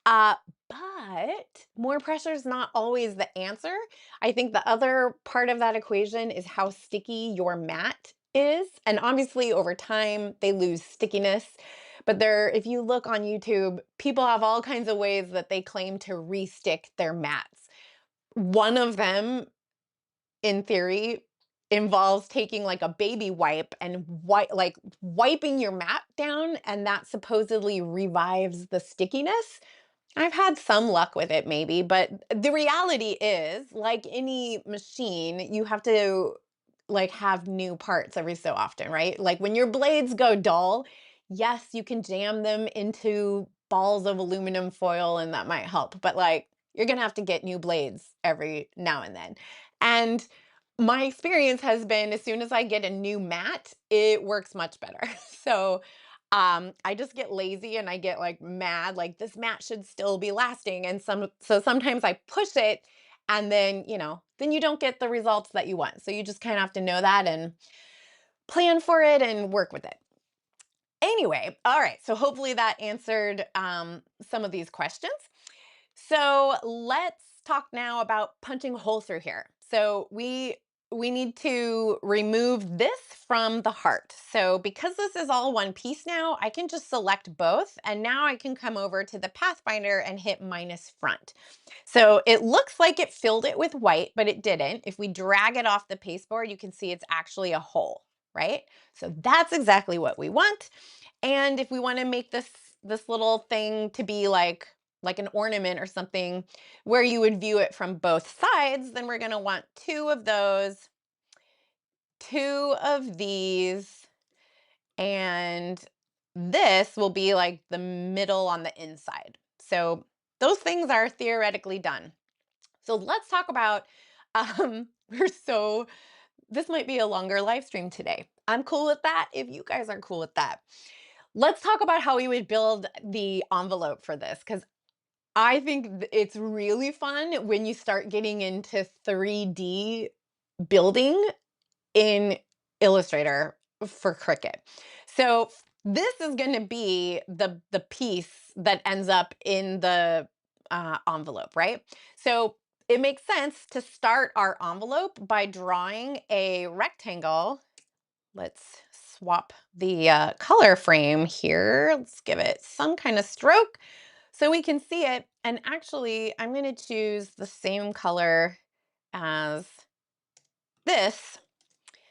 Uh, but more pressure is not always the answer. I think the other part of that equation is how sticky your mat is. And obviously, over time, they lose stickiness. But if you look on YouTube, people have all kinds of ways that they claim to re-stick their mats. One of them, in theory, involves taking like a baby wipe and wiping your mat down, and that supposedly revives the stickiness. I've had some luck with it maybe, but the reality is, like any machine, you have to like have new parts every so often, right? Like when your blades go dull, yes, you can jam them into balls of aluminum foil and that might help, but like you're going to have to get new blades every now and then. And my experience has been as soon as I get a new mat, it works much better. So I just get lazy and I get like mad, like this mat should still be lasting. And so sometimes I push it and then, then you don't get the results that you want. So you just kind of have to know that and plan for it and work with it. Anyway, all right. So hopefully that answered some of these questions. So let's talk now about punching a hole through here. So we need to remove this from the heart. So because this is all one piece now, I can just select both. And now I can come over to the Pathfinder and hit minus front. So it looks like it filled it with white, but it didn't. If we drag it off the pasteboard, you can see it's actually a hole, right? So that's exactly what we want. And if we want to make this little thing to be like an ornament or something where you would view it from both sides, then we're going to want two of those, two of these, and this will be like the middle on the inside. So those things are theoretically done. So let's talk about we're so this might be a longer live stream today. I'm cool with that if you guys are cool with that. Let's talk about how we would build the envelope for this, because I think it's really fun when you start getting into 3D building in Illustrator for Cricut. So this is going to be the piece that ends up in the envelope, right? So it makes sense to start our envelope by drawing a rectangle. Let's swap the color frame here. Let's give it some kind of stroke so we can see it. And actually, I'm going to choose the same color as this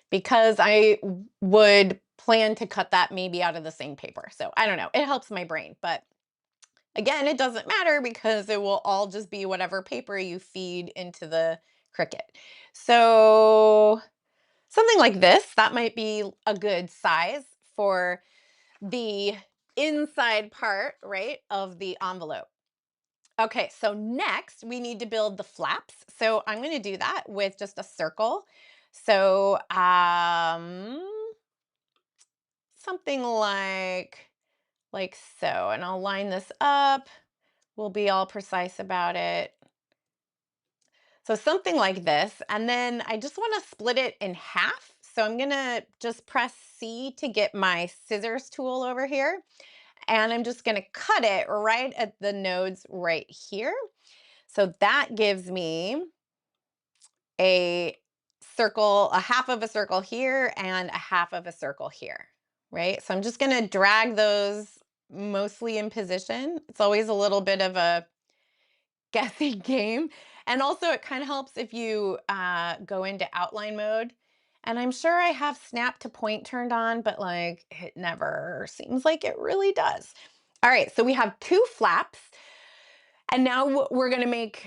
because I would plan to cut that maybe out of the same paper. So I don't know. It helps my brain. But again, it doesn't matter because it will all just be whatever paper you feed into the Cricut. So something like this, that might be a good size for the inside part, right, of the envelope. Okay, so next we need to build the flaps. So I'm going to do that with just a circle. So something like so, and I'll line this up. We'll be all precise about it. So something like this, and then I just want to split it in half. So I'm going to just press C to get my scissors tool over here. And I'm just going to cut it right at the nodes right here. So that gives me a circle, a half of a circle here and a half of a circle here, right? So I'm just going to drag those mostly in position. It's always a little bit of a guessing game. And also it kind of helps if you go into outline mode. And I'm sure I have snap to point turned on, but like it never seems like it really does. All right, so we have two flaps. And now we're going to make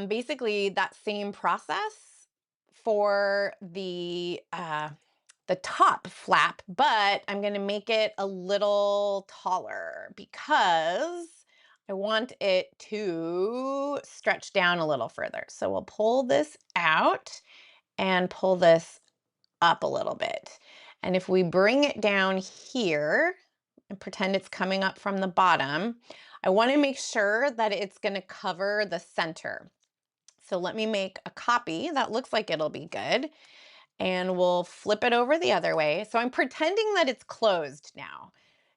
basically that same process for the top flap, but I'm going to make it a little taller because I want it to stretch down a little further. So we'll pull this out and pull this up a little bit. And if we bring it down here and pretend it's coming up from the bottom, I want to make sure that it's going to cover the center. So let me make a copy that looks like it'll be good. And we'll flip it over the other way. So I'm pretending that it's closed now.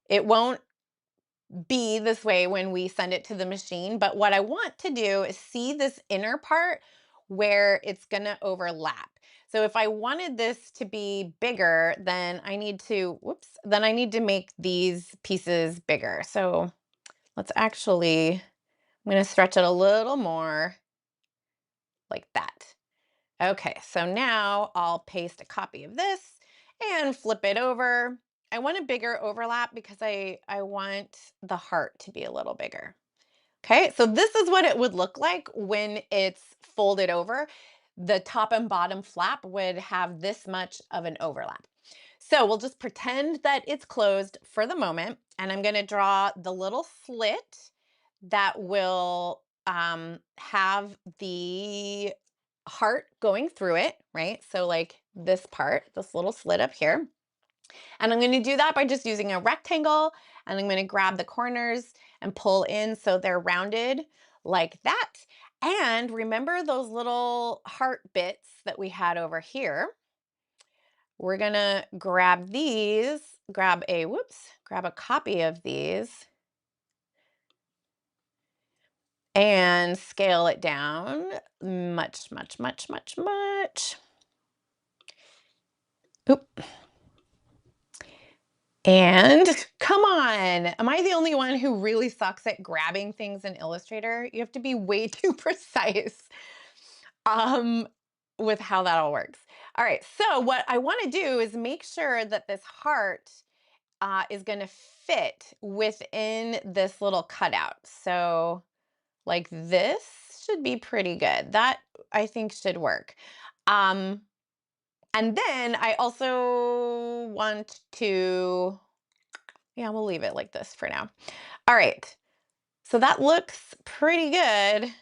It won't be this way when we send it to the machine, but what I want to do is see this inner part where it's gonna overlap. So if I wanted this to be bigger, then I need to, then I need to make these pieces bigger. So let's actually, I'm gonna stretch it a little more like that. Okay, so now I'll paste a copy of this and flip it over. I want a bigger overlap because I want the heart to be a little bigger. Okay, so this is what it would look like when it's folded over. The top and bottom flap would have this much of an overlap. So we'll just pretend that it's closed for the moment, and I'm going to draw the little slit that will have the heart going through it, right? So like this part, this little slit up here. And I'm going to do that by just using a rectangle, and I'm going to grab the corners and pull in so they're rounded like that. And remember those little heart bits that we had over here? We're going to grab these, grab a copy of these and scale it down much, much, much, much, much. Oop. And come on, am I the only one who really sucks at grabbing things in Illustrator? You have to be way too precise um, with how that all works. All right, so what I want to do is make sure that this heart is going to fit within this little cutout. So like this should be pretty good. That I think should work. And then I also want to, yeah, we'll leave it like this for now. All right, so that looks pretty good.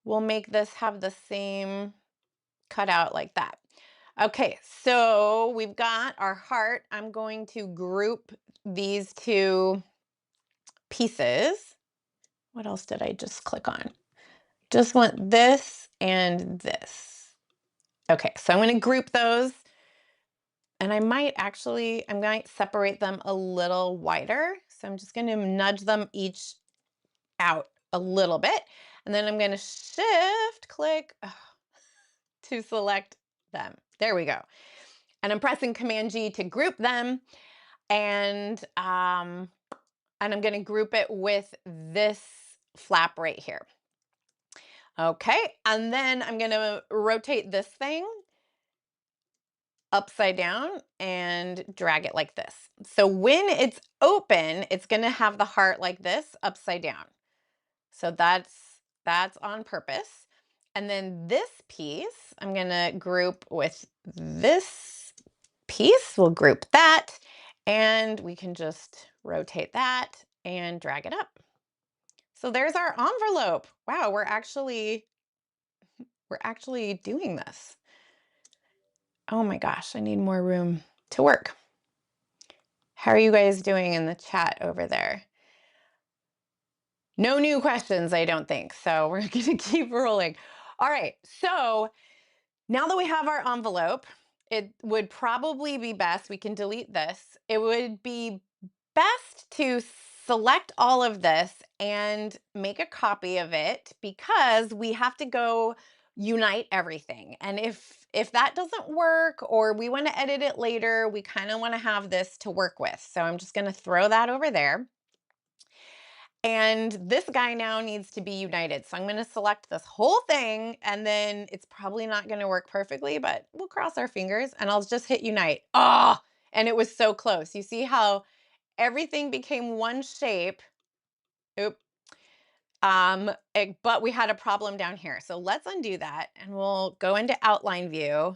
We'll make this have the same cutout like that. Okay, so we've got our heart. I'm going to group these two pieces. What else did I just click on? Just want this and this. Okay, so I'm going to group those. And I might separate them a little wider. So I'm just going to nudge them each out a little bit. And then I'm going to shift click to select them. There we go. And I'm pressing Command G to group them. And I'm going to group it with this flap right here. Okay. And then I'm going to rotate this thing upside down and drag it like this. So when it's open, it's going to have the heart like this upside down. So that's on purpose. And then this piece, I'm going to group with this piece. We'll group that, and we can just rotate that and drag it up. So there's our envelope. Wow, we're actually doing this. Oh my gosh, I need more room to work. How are you guys doing in the chat over there? No new questions, I don't think. So we're going to keep rolling. All right. So now that we have our envelope, it would probably be best, we can delete this. It would be best to select all of this and make a copy of it because we have to go unite everything. And if that doesn't work or we want to edit it later, we kind of want to have this to work with. So I'm just going to throw that over there. And this guy now needs to be united. So I'm going to select this whole thing, and then it's probably not going to work perfectly, but we'll cross our fingers and I'll just hit unite. Oh, and it was so close. You see how everything became one shape. Oop. But we had a problem down here. So let's undo that and we'll go into outline view,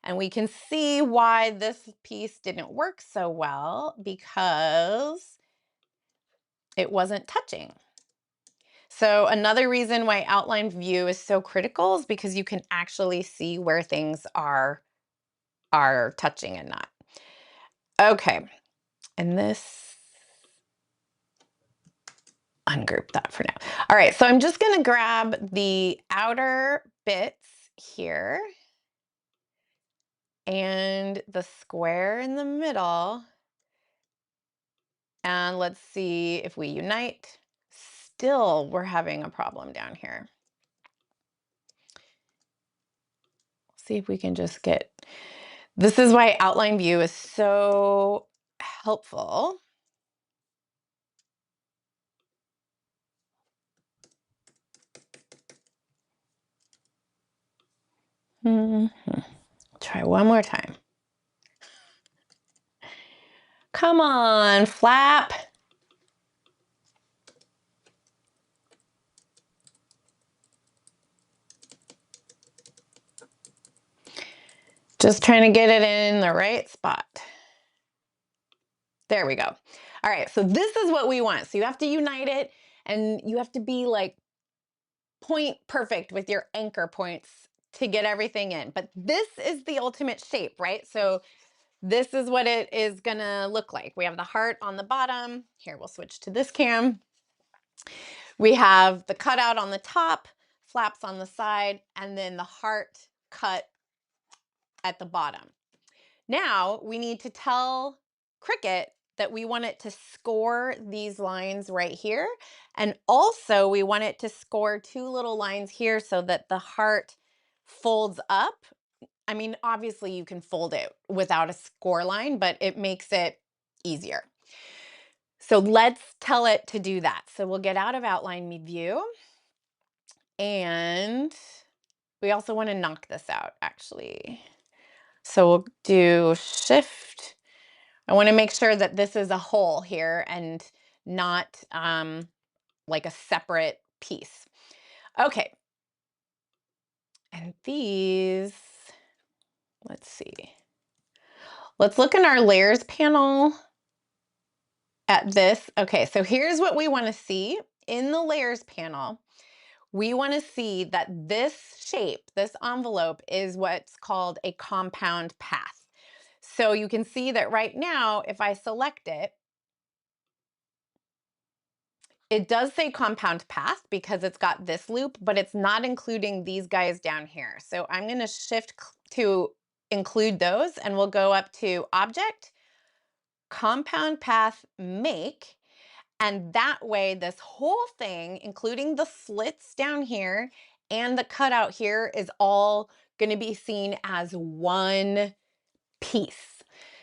and we can see why this piece didn't work so well, because it wasn't touching. So another reason why outline view is so critical is because you can actually see where things are touching and not. Okay. And this, ungroup that for now. All right, so I'm just gonna grab the outer bits here and the square in the middle. And let's see if we unite. Still, we're having a problem down here. See if we can just get, this is why outline view is so helpful. Try one more time. Come on, flap. Just trying to get it in the right spot. There we go. All right, so this is what we want. So you have to unite it, and you have to be like point perfect with your anchor points to get everything in. But this is the ultimate shape, right? So this is what it is gonna look like. We have the heart on the bottom. Here, we'll switch to this cam. We have the cutout on the top, flaps on the side, and then the heart cut at the bottom. Now we need to tell Cricut that we want it to score these lines right here. And also we want it to score two little lines here so that the heart folds up. I mean, obviously you can fold it without a score line, but it makes it easier. So let's tell it to do that. So we'll get out of outline view, and we also want to knock this out actually. So we'll do shift. I want to make sure that this is a whole here and not like a separate piece. Okay. And these, let's see. Let's look in our layers panel at this. Okay, so here's what we want to see in the layers panel. We want to see that this shape, this envelope, is what's called a compound path. So you can see that right now, if I select it, it does say compound path because it's got this loop, but it's not including these guys down here. So I'm going to shift to include those, and we'll go up to Object, Compound Path, Make. And that way, this whole thing, including the slits down here and the cutout here, is all going to be seen as one piece,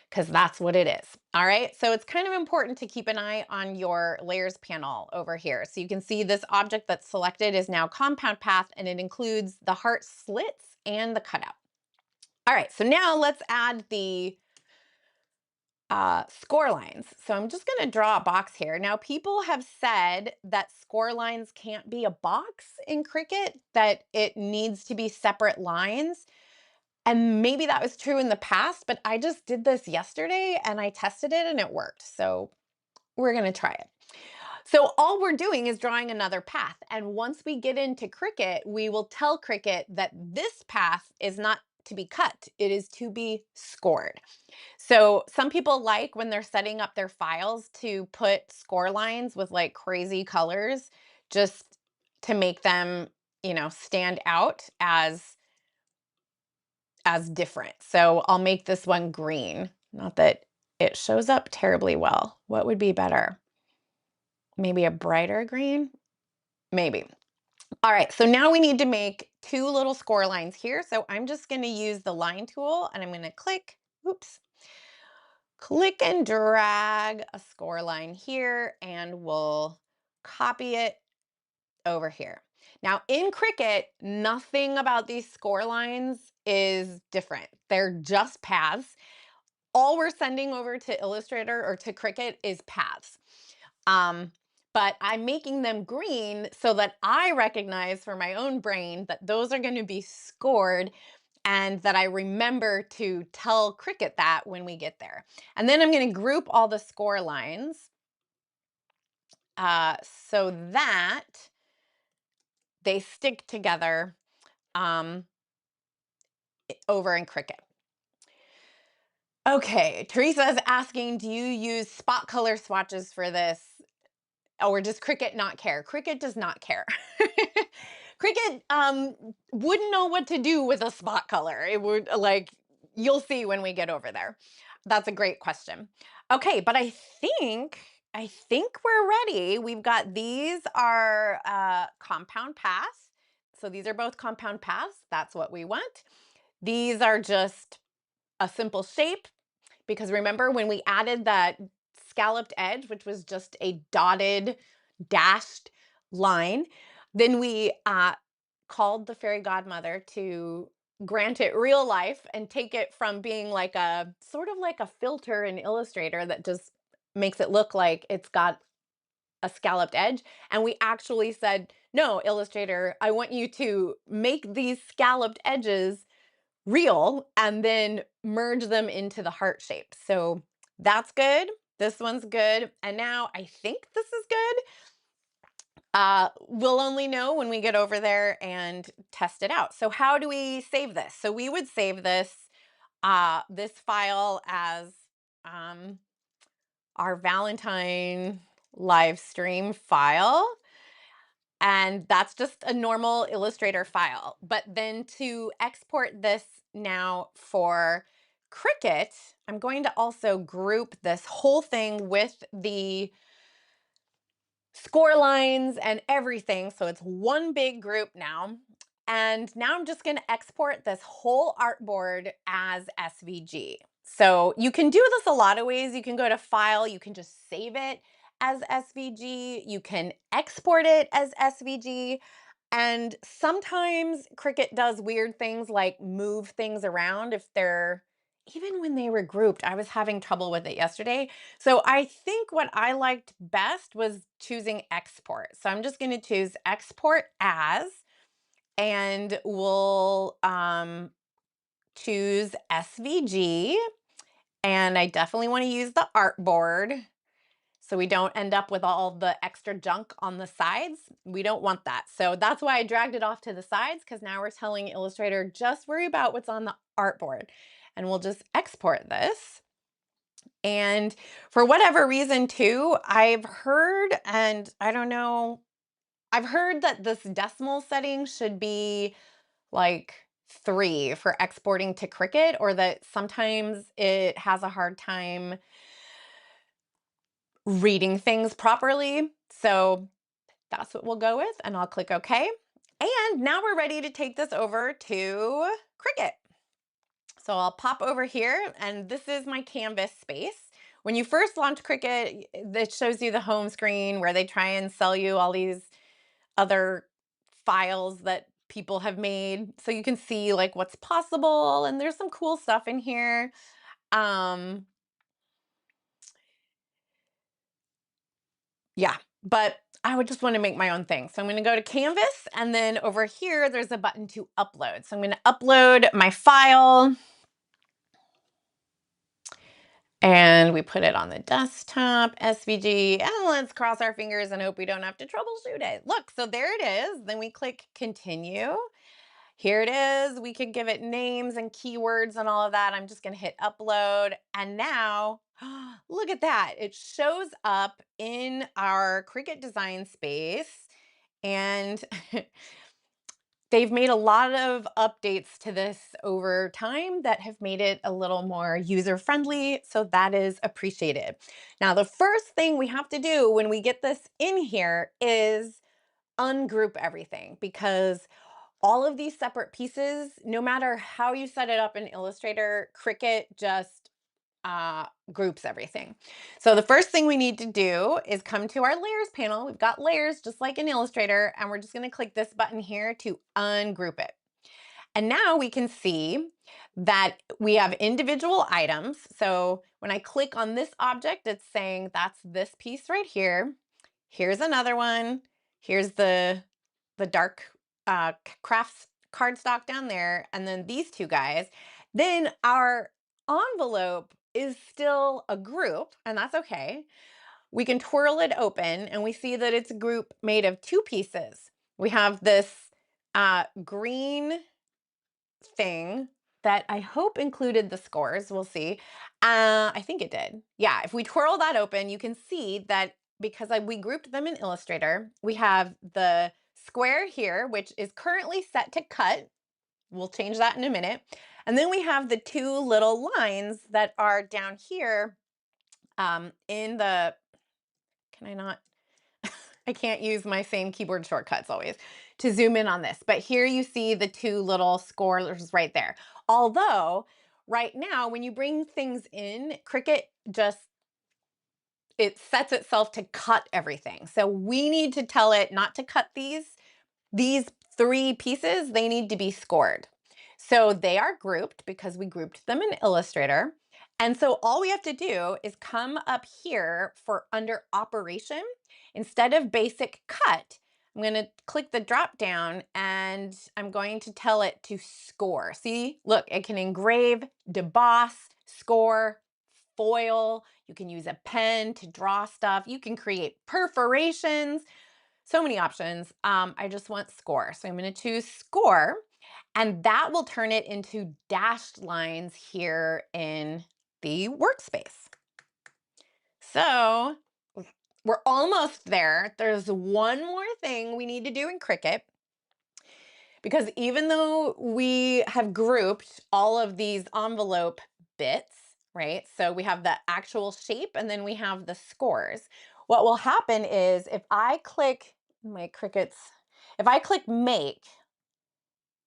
because that's what it is. All right, so it's kind of important to keep an eye on your layers panel over here. So you can see this object that's selected is now compound path, and it includes the heart slits and the cutout. All right, so now let's add the score lines. So I'm just going to draw a box here. Now, people have said that score lines can't be a box in Cricut, that it needs to be separate lines. And maybe that was true in the past, but I just did this yesterday and I tested it and it worked. So we're going to try it. So all we're doing is drawing another path. And once we get into Cricut, we will tell Cricut that this path is not to be cut. It is to be scored. So some people like, when they're setting up their files, to put score lines with like crazy colors just to make them, stand out as different. So I'll make this one green. Not that it shows up terribly well. What would be better? Maybe a brighter green? Maybe. All right, so now we need to make two little score lines here. So I'm just going to use the line tool, and I'm going to click and drag a score line here, and we'll copy it over here. Now in Cricut, nothing about these score lines is different. They're just paths. All we're sending over to Illustrator or to Cricut is paths. Um, but I'm making them green so that I recognize for my own brain that those are going to be scored and that I remember to tell Cricut that when we get there. And then I'm going to group all the score lines uh, so that they stick together over in Cricut. Okay, Teresa's asking, do you use spot color swatches for this? Or does Cricut not care? Cricut does not care. Cricut wouldn't know what to do with a spot color. It would like, you'll see when we get over there. That's a great question. Okay, but I think we're ready. We've got these are compound paths. So these are both compound paths. That's what we want. These are just a simple shape because remember when we added that scalloped edge, which was just a dotted, dashed line, then we called the fairy godmother to grant it real life and take it from being like a sort of like a filter in Illustrator that just makes it look like it's got a scalloped edge. And we actually said, no, Illustrator, I want you to make these scalloped edges real and then merge them into the heart shape. So that's good. This one's good. And now I think this is good. We'll only know when we get over there and test it out. So how do we save this? So we would save this file as our Valentine live stream file. And that's just a normal Illustrator file. But then to export this now for Cricut, I'm going to also group this whole thing with the score lines and everything. So it's one big group now. And now I'm just going to export this whole artboard as SVG. So you can do this a lot of ways. You can go to File, you can just save it as SVG. You can export it as SVG. And sometimes Cricut does weird things like move things around if they're, even when they were grouped, I was having trouble with it yesterday. So I think what I liked best was choosing export. So I'm just going to choose export as, and we'll choose SVG. And I definitely want to use the artboard so we don't end up with all the extra junk on the sides. We don't want that. So that's why I dragged it off to the sides, because now we're telling Illustrator, just worry about what's on the artboard. And we'll just export this. And for whatever reason too, I've heard, and I don't know, I've heard that this decimal setting should be like 3 for exporting to Cricut, or that sometimes it has a hard time reading things properly. So that's what we'll go with, and I'll click OK. And now we're ready to take this over to Cricut. So I'll pop over here, and this is my canvas space. When you first launch Cricut, it shows you the home screen where they try and sell you all these other files that people have made, so you can see like what's possible, and there's some cool stuff in here. Yeah, but I would just want to make my own thing. So I'm going to go to Canvas, and then over here, there's a button to upload. So I'm going to upload my file, and we put it on the desktop, SVG, and let's cross our fingers and hope we don't have to troubleshoot it. Look, so there it is. Then we click continue. Here it is. We could give it names and keywords and all of that. I'm just going to hit upload. And now, look at that. It shows up in our Cricut design space. And they've made a lot of updates to this over time that have made it a little more user-friendly. So that is appreciated. Now, the first thing we have to do when we get this in here is ungroup everything, because all of these separate pieces, no matter how you set it up in Illustrator, Cricut just groups everything. So the first thing we need to do is come to our layers panel. We've got layers just like in Illustrator, and we're just going to click this button here to ungroup it. And now we can see that we have individual items. So when I click on this object, it's saying that's this piece right here. Here's another one. Here's the dark crafts cardstock down there, and then these two guys. Then our envelope is still a group, and that's okay. We can twirl it open, and we see that it's a group made of two pieces. We have this green thing that I hope included the scores. We'll see. I think it did. Yeah, if we twirl that open, you can see that because we grouped them in Illustrator, we have the square here, which is currently set to cut. We'll change that in a minute. And then we have the two little lines that are down here in the, can I not? I can't use my same keyboard shortcuts always to zoom in on this, but here you see the two little scores right there. Although right now, when you bring things in, Cricut just, it sets itself to cut everything. So we need to tell it not to cut these three pieces, they need to be scored. So they are grouped because we grouped them in Illustrator. And so all we have to do is come up here for under operation. Instead of basic cut, I'm going to click the drop down and I'm going to tell it to score. See, look, it can engrave, deboss, score, foil. You can use a pen to draw stuff. You can create perforations. So many options. I just want score. So I'm going to choose score, and that will turn it into dashed lines here in the workspace. So we're almost there. There's one more thing we need to do in Cricut, because even though we have grouped all of these envelope bits, right? So we have the actual shape and then we have the scores. What will happen is if I click my Cricuts, if I click make,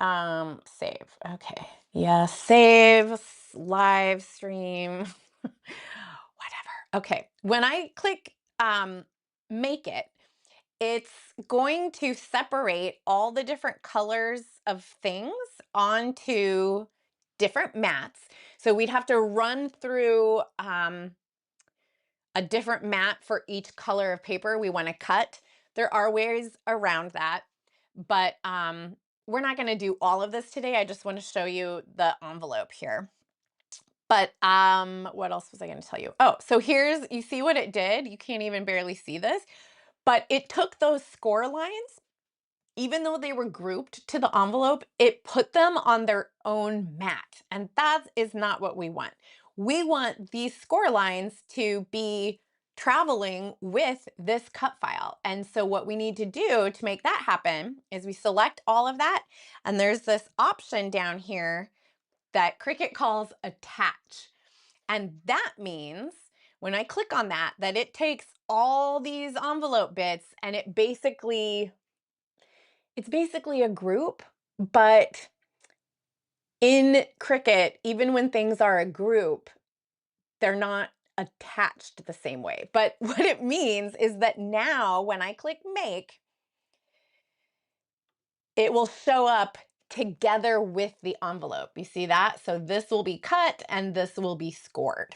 save. Okay. Yeah, save, live stream, whatever. Okay. When I click make it, it's going to separate all the different colors of things onto different mats. So we'd have to run through a different mat for each color of paper we want to cut. There are ways around that, but we're not going to do all of this today. I just want to show you the envelope here. But what else was I going to tell you? Oh, so here's, you see what it did? You can't even barely see this, but it took those score lines, even though they were grouped to the envelope, it put them on their own mat. And that is not what we want. We want these score lines to be traveling with this cut file. And so what we need to do to make that happen is we select all of that. And there's this option down here that Cricut calls attach. And that means when I click on that, that it takes all these envelope bits and it's basically a group, but in Cricut, even when things are a group, they're not attached the same way. But what it means is that now when I click make, it will show up together with the envelope. You see that? So this will be cut and this will be scored.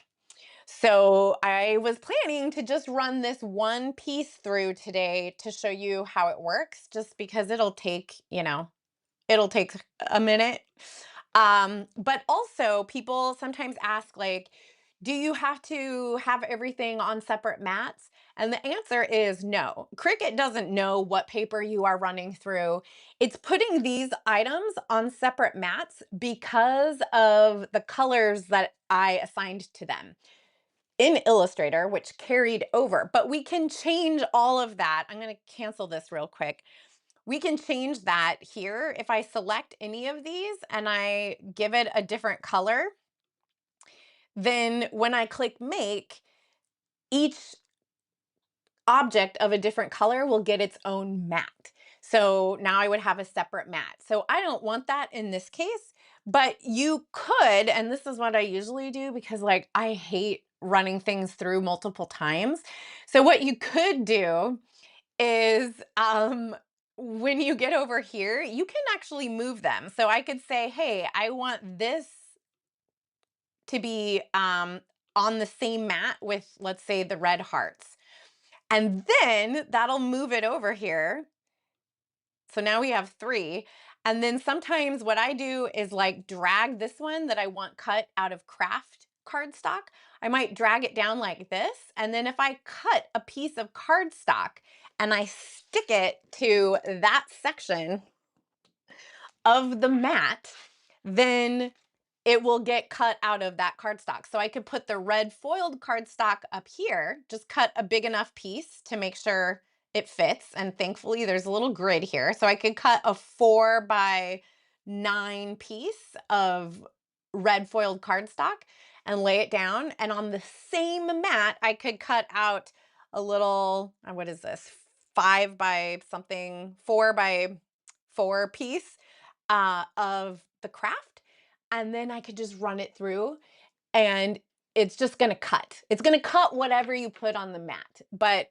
So I was planning to just run this one piece through today to show you how it works, just because it'll take, it'll take a minute. But also people sometimes ask, like, do you have to have everything on separate mats? And the answer is no. Cricut doesn't know what paper you are running through. It's putting these items on separate mats because of the colors that I assigned to them in Illustrator, which carried over. But we can change all of that. I'm going to cancel this real quick. We can change that here. If I select any of these and I give it a different color, then when I click make, each object of a different color will get its own mat. So now I would have a separate mat. So I don't want that in this case, but you could, and this is what I usually do because like I hate running things through multiple times. So what you could do is when you get over here, you can actually move them. So I could say, hey, I want this to be on the same mat with, let's say, the red hearts. And then that'll move it over here. So now we have three. And then sometimes what I do is like drag this one that I want cut out of craft cardstock. I might drag it down like this. And then if I cut a piece of cardstock and I stick it to that section of the mat, then it will get cut out of that cardstock. So I could put the red foiled cardstock up here, just cut a big enough piece to make sure it fits. And thankfully there's a little grid here. So I could cut a 4x9 piece of red foiled cardstock and lay it down. And on the same mat, I could cut out a little, what is this? 5 by something, 4x4 piece of the craft, and then I could just run it through and it's just going to cut. It's going to cut whatever you put on the mat. But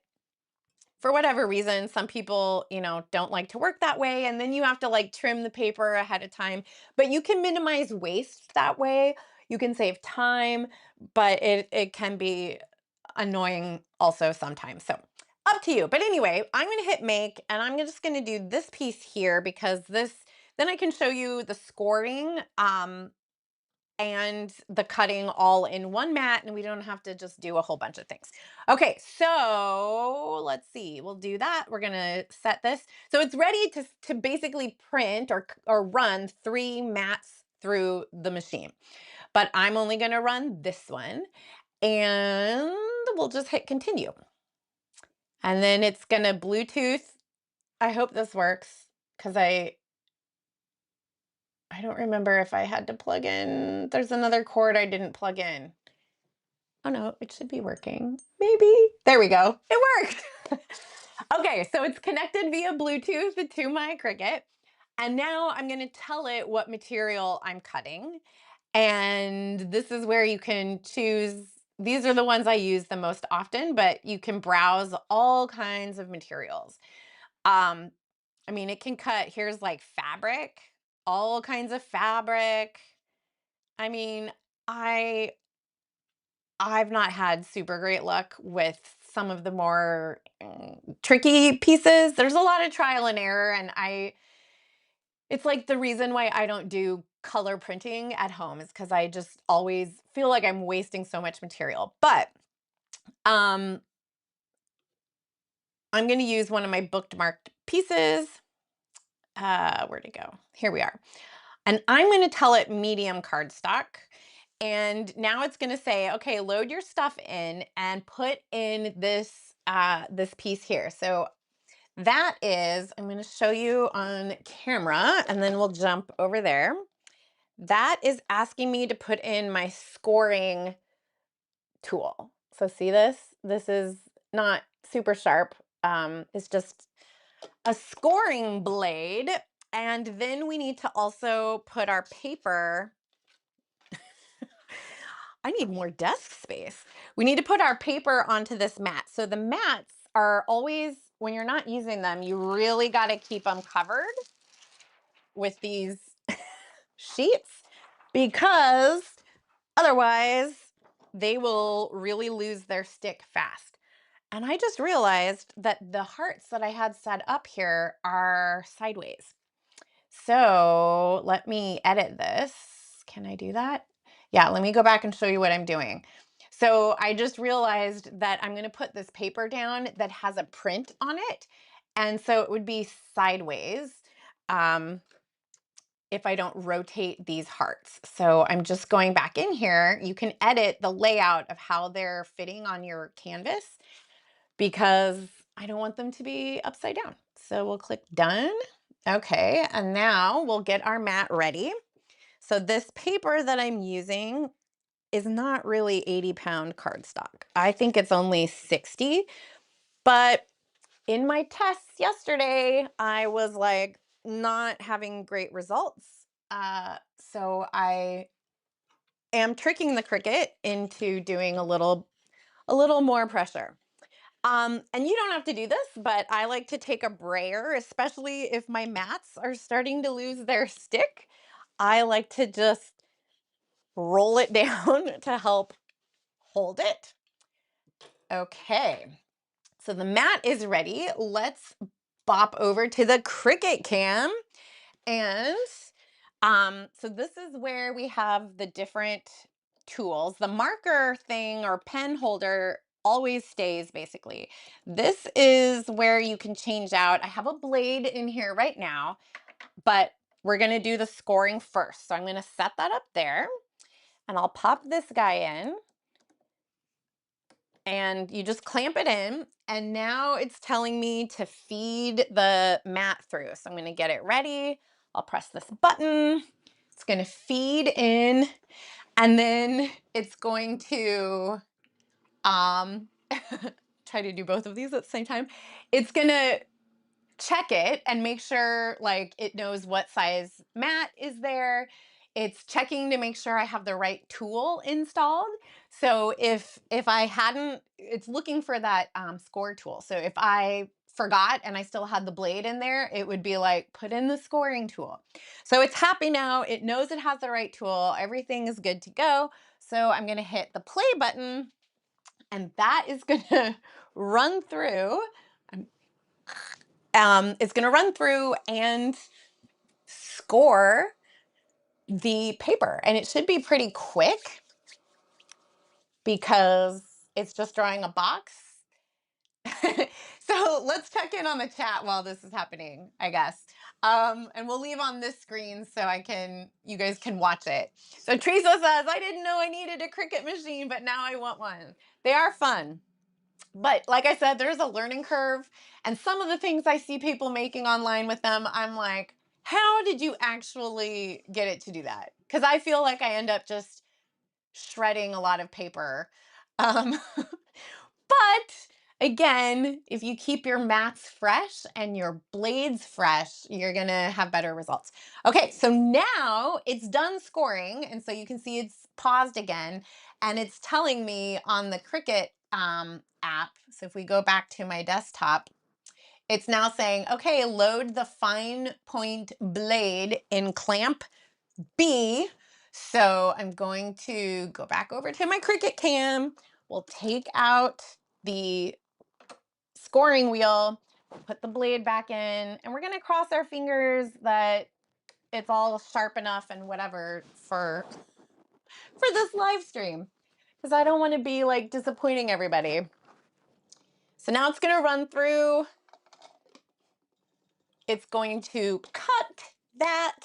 for whatever reason, some people, don't like to work that way. And then you have to like trim the paper ahead of time. But you can minimize waste that way. You can save time, but it can be annoying also sometimes. So up to you. But anyway, I'm going to hit make and I'm just going to do this piece here because then I can show you the scoring and the cutting all in one mat and we don't have to just do a whole bunch of things. Okay, so let's see. We'll do that. We're going to set this. So it's ready to basically print or run 3 mats through the machine. But I'm only going to run this one and we'll just hit continue. And then it's going to Bluetooth. I hope this works because I don't remember if I had to plug in. There's another cord I didn't plug in. Oh no, it should be working. Maybe. There we go. It worked. Okay, so it's connected via Bluetooth to my Cricut. And now I'm going to tell it what material I'm cutting. And this is where you can choose. These are the ones I use the most often, but you can browse all kinds of materials. Um, I mean, it can cut, here's like fabric, all kinds of fabric. I mean, I I've not had super great luck with some of the more tricky pieces. There's a lot of trial and error and it's like the reason why I don't do color printing at home is cuz I just always feel like I'm wasting so much material. But um I'm going to use one of my bookmarked pieces. Where'd it go? Here we are. And I'm going to tell it medium cardstock. And now it's going to say, okay, load your stuff in and put in this piece here. So that is, I'm going to show you on camera and then we'll jump over there. That is asking me to put in my scoring tool. So see this? This is not super sharp. It's just a scoring blade. And then we need to also put our paper. I need more desk space. We need to put our paper onto this mat. So the mats are always, when you're not using them, you really got to keep them covered with these sheets because otherwise they will really lose their stick fast. And I just realized that the hearts that I had set up here are sideways. So let me edit this. Can I do that? Yeah, let me go back and show you what I'm doing. So I just realized that I'm going to put this paper down that has a print on it. And so it would be sideways if I don't rotate these hearts. So I'm just going back in here. You can edit the layout of how they're fitting on your canvas because I don't want them to be upside down. So we'll click done. Okay, and now we'll get our mat ready. So this paper that I'm using is not really 80-pound cardstock. I think it's only 60, but in my tests yesterday, I was like not having great results. So I am tricking the Cricut into doing a little more pressure. And you don't have to do this, but I like to take a brayer, especially if my mats are starting to lose their stick. I like to just roll it down to help hold it. Okay, so the mat is ready. Let's bop over to the Cricut cam. And so this is where we have the different tools. The marker thing or pen holder always stays basically. This is where you can change out. I have a blade in here right now, but we're going to do the scoring first. So I'm going to set that up there and I'll pop this guy in and you just clamp it in. And now it's telling me to feed the mat through. So I'm going to get it ready. I'll press this button. It's going to feed in and then it's going to um, try to do both of these at the same time. It's going to check it and make sure like it knows what size mat is there. It's checking to make sure I have the right tool installed. So if I hadn't, it's looking for that score tool. So if I forgot and I still had the blade in there, it would be like, put in the scoring tool. So it's happy now. It knows it has the right tool. Everything is good to go. So I'm going to hit the play button and that is going to run through. It's going to run through and score the paper. And it should be pretty quick because it's just drawing a box. So let's check in on the chat while this is happening, I guess. And we'll leave on this screen so you guys can watch it. So Teresa says, I didn't know I needed a Cricut machine, but now I want one. They are fun. But like I said, there's a learning curve. And some of the things I see people making online with them, I'm like, how did you actually get it to do that? Because I feel like I end up just shredding a lot of paper. Um, but again, if you keep your mats fresh and your blades fresh, you're going to have better results. Okay, so now it's done scoring. And so you can see it's paused again. And it's telling me on the Cricut app. So if we go back to my desktop, it's now saying, okay, load the fine point blade in clamp B. So I'm going to go back over to my Cricut cam. We'll take out the scoring wheel, put the blade back in, and we're going to cross our fingers that it's all sharp enough and whatever for this live stream, because I don't want to be like disappointing everybody. So now it's going to run through. It's going to cut that.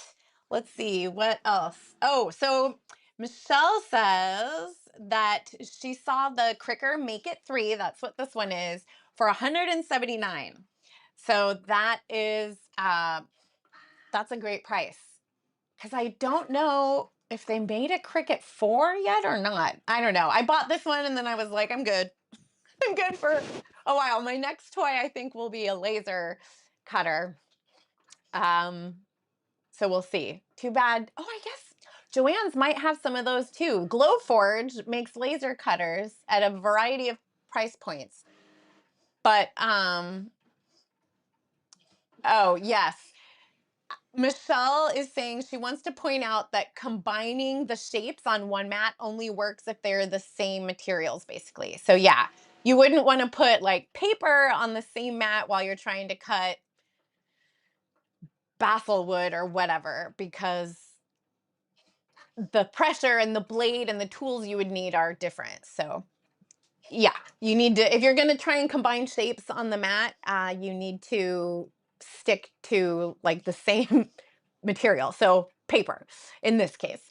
Let's see, what else? Oh, so Michelle says that she saw the Cricut Make It 3, that's what this one is, for $179. So that is, that's a great price. Because I don't know if they made a Cricut 4 yet or not. I don't know. I bought this one and then I was like, I'm good. I'm good for a while. My next toy, I think, will be a laser cutter. So we'll see. Too bad. Oh, I guess Joann's might have some of those too. Glowforge makes laser cutters at a variety of price points. But oh, yes. Michelle is saying she wants to point out that combining the shapes on one mat only works if they're the same materials, basically. So yeah, you wouldn't want to put like paper on the same mat while you're trying to cut basilwood or whatever, because the pressure and the blade and the tools you would need are different. So yeah, you need to, if you're going to try and combine shapes on the mat, you need to stick to like the same material. So paper in this case.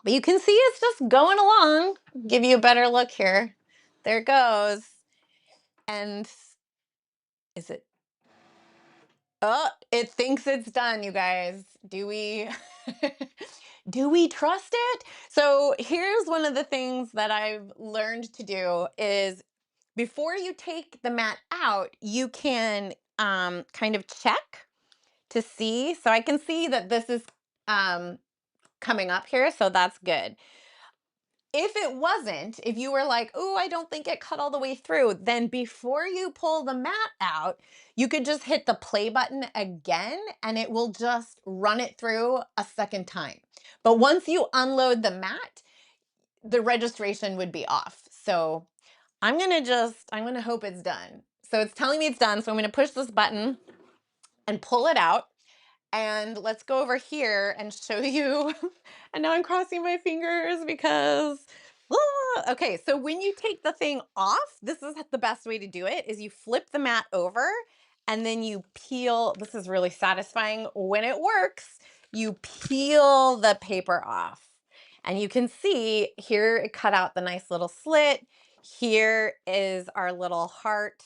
But you can see it's just going along. Give you a better look here. There it goes. And is it? Oh, it thinks it's done, you guys. Do we do we trust it? So here's one of the things that I've learned to do is before you take the mat out, you can kind of check to see. So I can see that this is um, coming up here, so that's good. If it wasn't, if you were like, oh, I don't think it cut all the way through, then before you pull the mat out, you could just hit the play button again and it will just run it through a second time. But once you unload the mat, the registration would be off. So I'm gonna hope it's done. So it's telling me it's done. So I'm gonna push this button and pull it out. And let's go over here and show you. And now I'm crossing my fingers because, okay, so when you take the thing off, this is the best way to do it, is you flip the mat over and then you peel. This is really satisfying when it works. You peel the paper off. And you can see here it cut out the nice little slit. Here is our little heart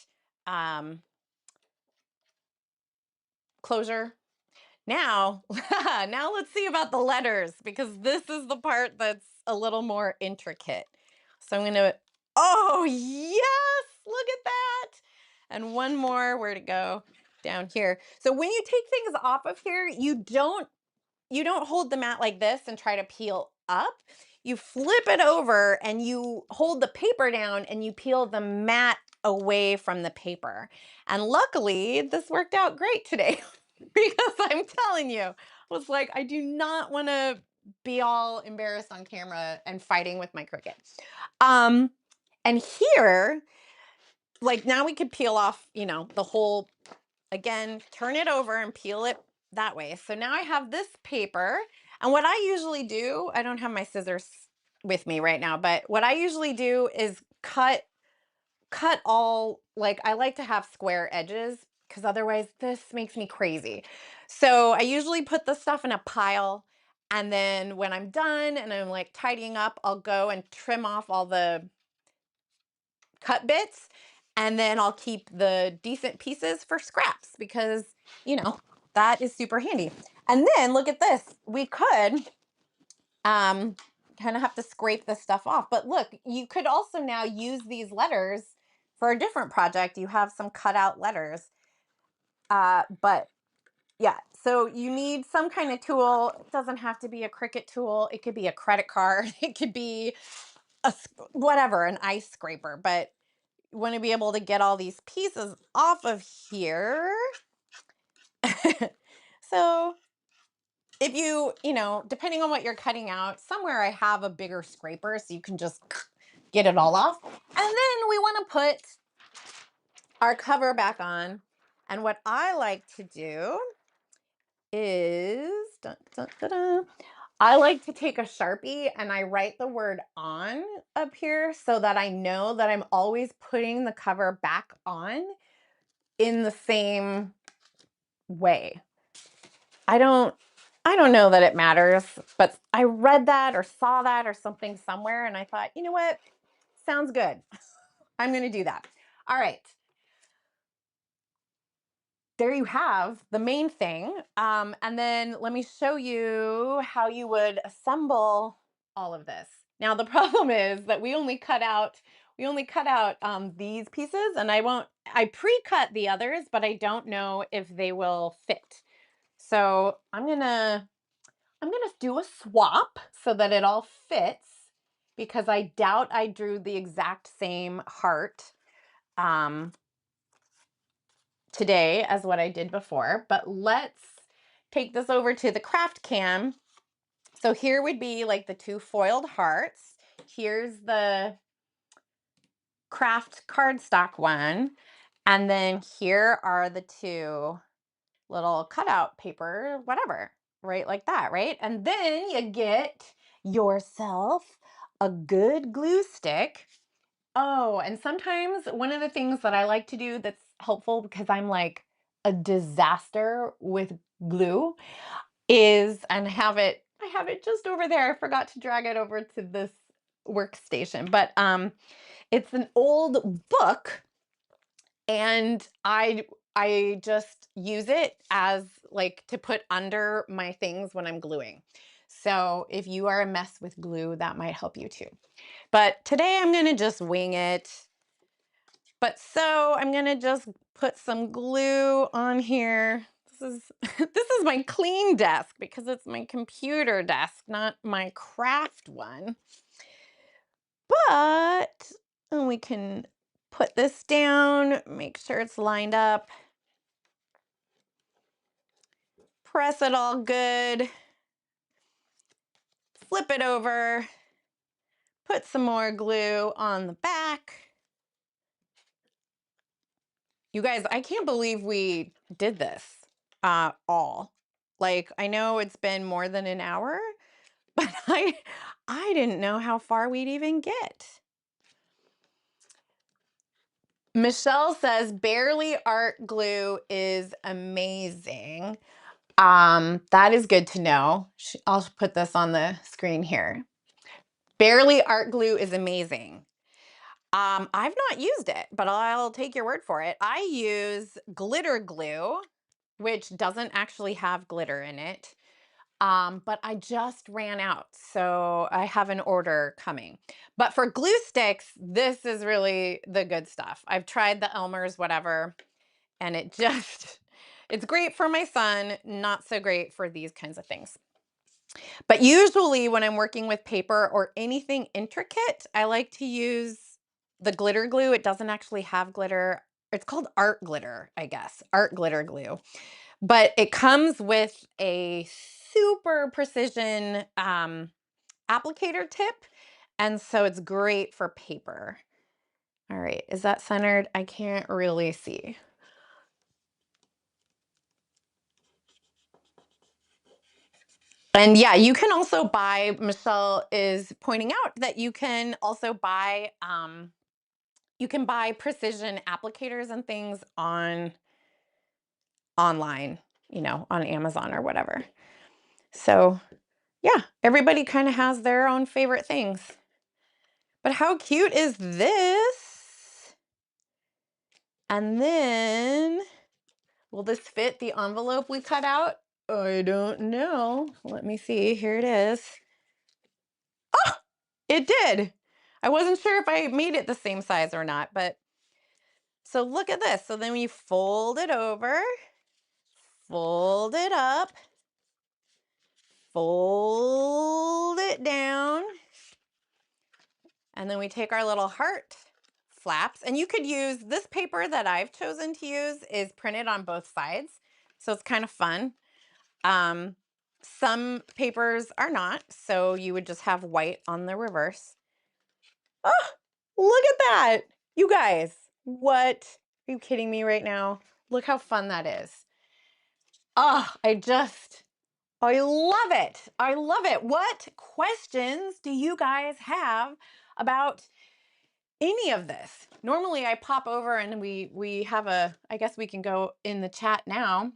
closure. Now, now let's see about the letters, because this is the part that's a little more intricate. So I'm gonna, oh yes, look at that. And one more, where to go? Down here. So when you take things off of here, you don't hold the mat like this and try to peel up. You flip it over and you hold the paper down and you peel the mat away from the paper. And luckily, this worked out great today because I'm telling you, I was like, I do not want to be all embarrassed on camera and fighting with my Cricut. And here, like now we could peel off, the whole, again, turn it over and peel it that way. So now I have this paper. And what I usually do, I don't have my scissors with me right now, but what I usually do is cut all, like I like to have square edges because otherwise this makes me crazy. So I usually put the stuff in a pile, and then when I'm done and I'm like tidying up, I'll go and trim off all the cut bits, and then I'll keep the decent pieces for scraps because, that is super handy. And then look at this. We could kind of have to scrape this stuff off. But look, you could also now use these letters for a different project. You have some cutout letters. But yeah, so you need some kind of tool. It doesn't have to be a Cricut tool. It could be a credit card. It could be whatever, an ice scraper. But you want to be able to get all these pieces off of here. So if depending on what you're cutting out, somewhere I have a bigger scraper so you can just get it all off. And then we want to put our cover back on. And what I like to do is, dun, dun, dun, dun, I like to take a Sharpie and I write the word on up here so that I know that I'm always putting the cover back on in the same way. I don't know that it matters, but I read that or saw that or something somewhere and I thought, you know what? Sounds good. I'm going to do that. All right. There you have the main thing. And then let me show you how you would assemble all of this. Now, the problem is that we only cut out these pieces, and I pre-cut the others, but I don't know if they will fit. So I'm gonna do a swap so that it all fits, because I doubt I drew the exact same heart today as what I did before. But let's take this over to the craft cam. So here would be like the two foiled hearts. Here's the craft cardstock one. And then here are the two little cutout paper, whatever, right? Like that, right? And then you get yourself a good glue stick. Oh, and sometimes one of the things that I like to do that's helpful, because I'm like a disaster with glue, is, and I have it just over there. I forgot to drag it over to this workstation, but it's an old book, and I just use it as like to put under my things when I'm gluing. So if you are a mess with glue, that might help you too. But today I'm going to just wing it. But so I'm gonna just put some glue on here. This is this is my clean desk because it's my computer desk, not my craft one. But we can put this down, make sure it's lined up, press it all good, flip it over, put some more glue on the back. You guys, I can't believe we did this all. Like, I know it's been more than an hour, but I didn't know how far we'd even get. Michelle says barely art glue is amazing. That is good to know. I'll put this on the screen here. Barely art glue is amazing. I've not used it, but I'll take your word for it. I use glitter glue, which doesn't actually have glitter in it. But I just ran out, so I have an order coming. But for glue sticks, this is really the good stuff. I've tried the Elmer's whatever, and it just, it's great for my son, not so great for these kinds of things. But usually when I'm working with paper or anything intricate, I like to use the glitter glue. It doesn't actually have glitter. It's called art glitter, I guess, art glitter glue. But it comes with a super precision applicator tip. And so it's great for paper. All right, is that centered? I can't really see. And yeah, you can also buy, Michelle is pointing out that you can buy precision applicators and things online, on Amazon or whatever. So yeah, everybody kind of has their own favorite things. But how cute is this? And then, will this fit the envelope we cut out? I don't know. Let me see. Here it is. Oh, it did. I wasn't sure if I made it the same size or not, but so look at this. So then we fold it over, fold it up, fold it down, and then we take our little heart flaps, and you could use this paper that I've chosen to use is printed on both sides. So it's kind of fun. Some papers are not, so you would just have white on the reverse. Oh, look at that. You guys, what? Are you kidding me right now? Look how fun that is. Oh, I love it. I love it. What questions do you guys have about any of this? Normally I pop over and we have I guess we can go in the chat now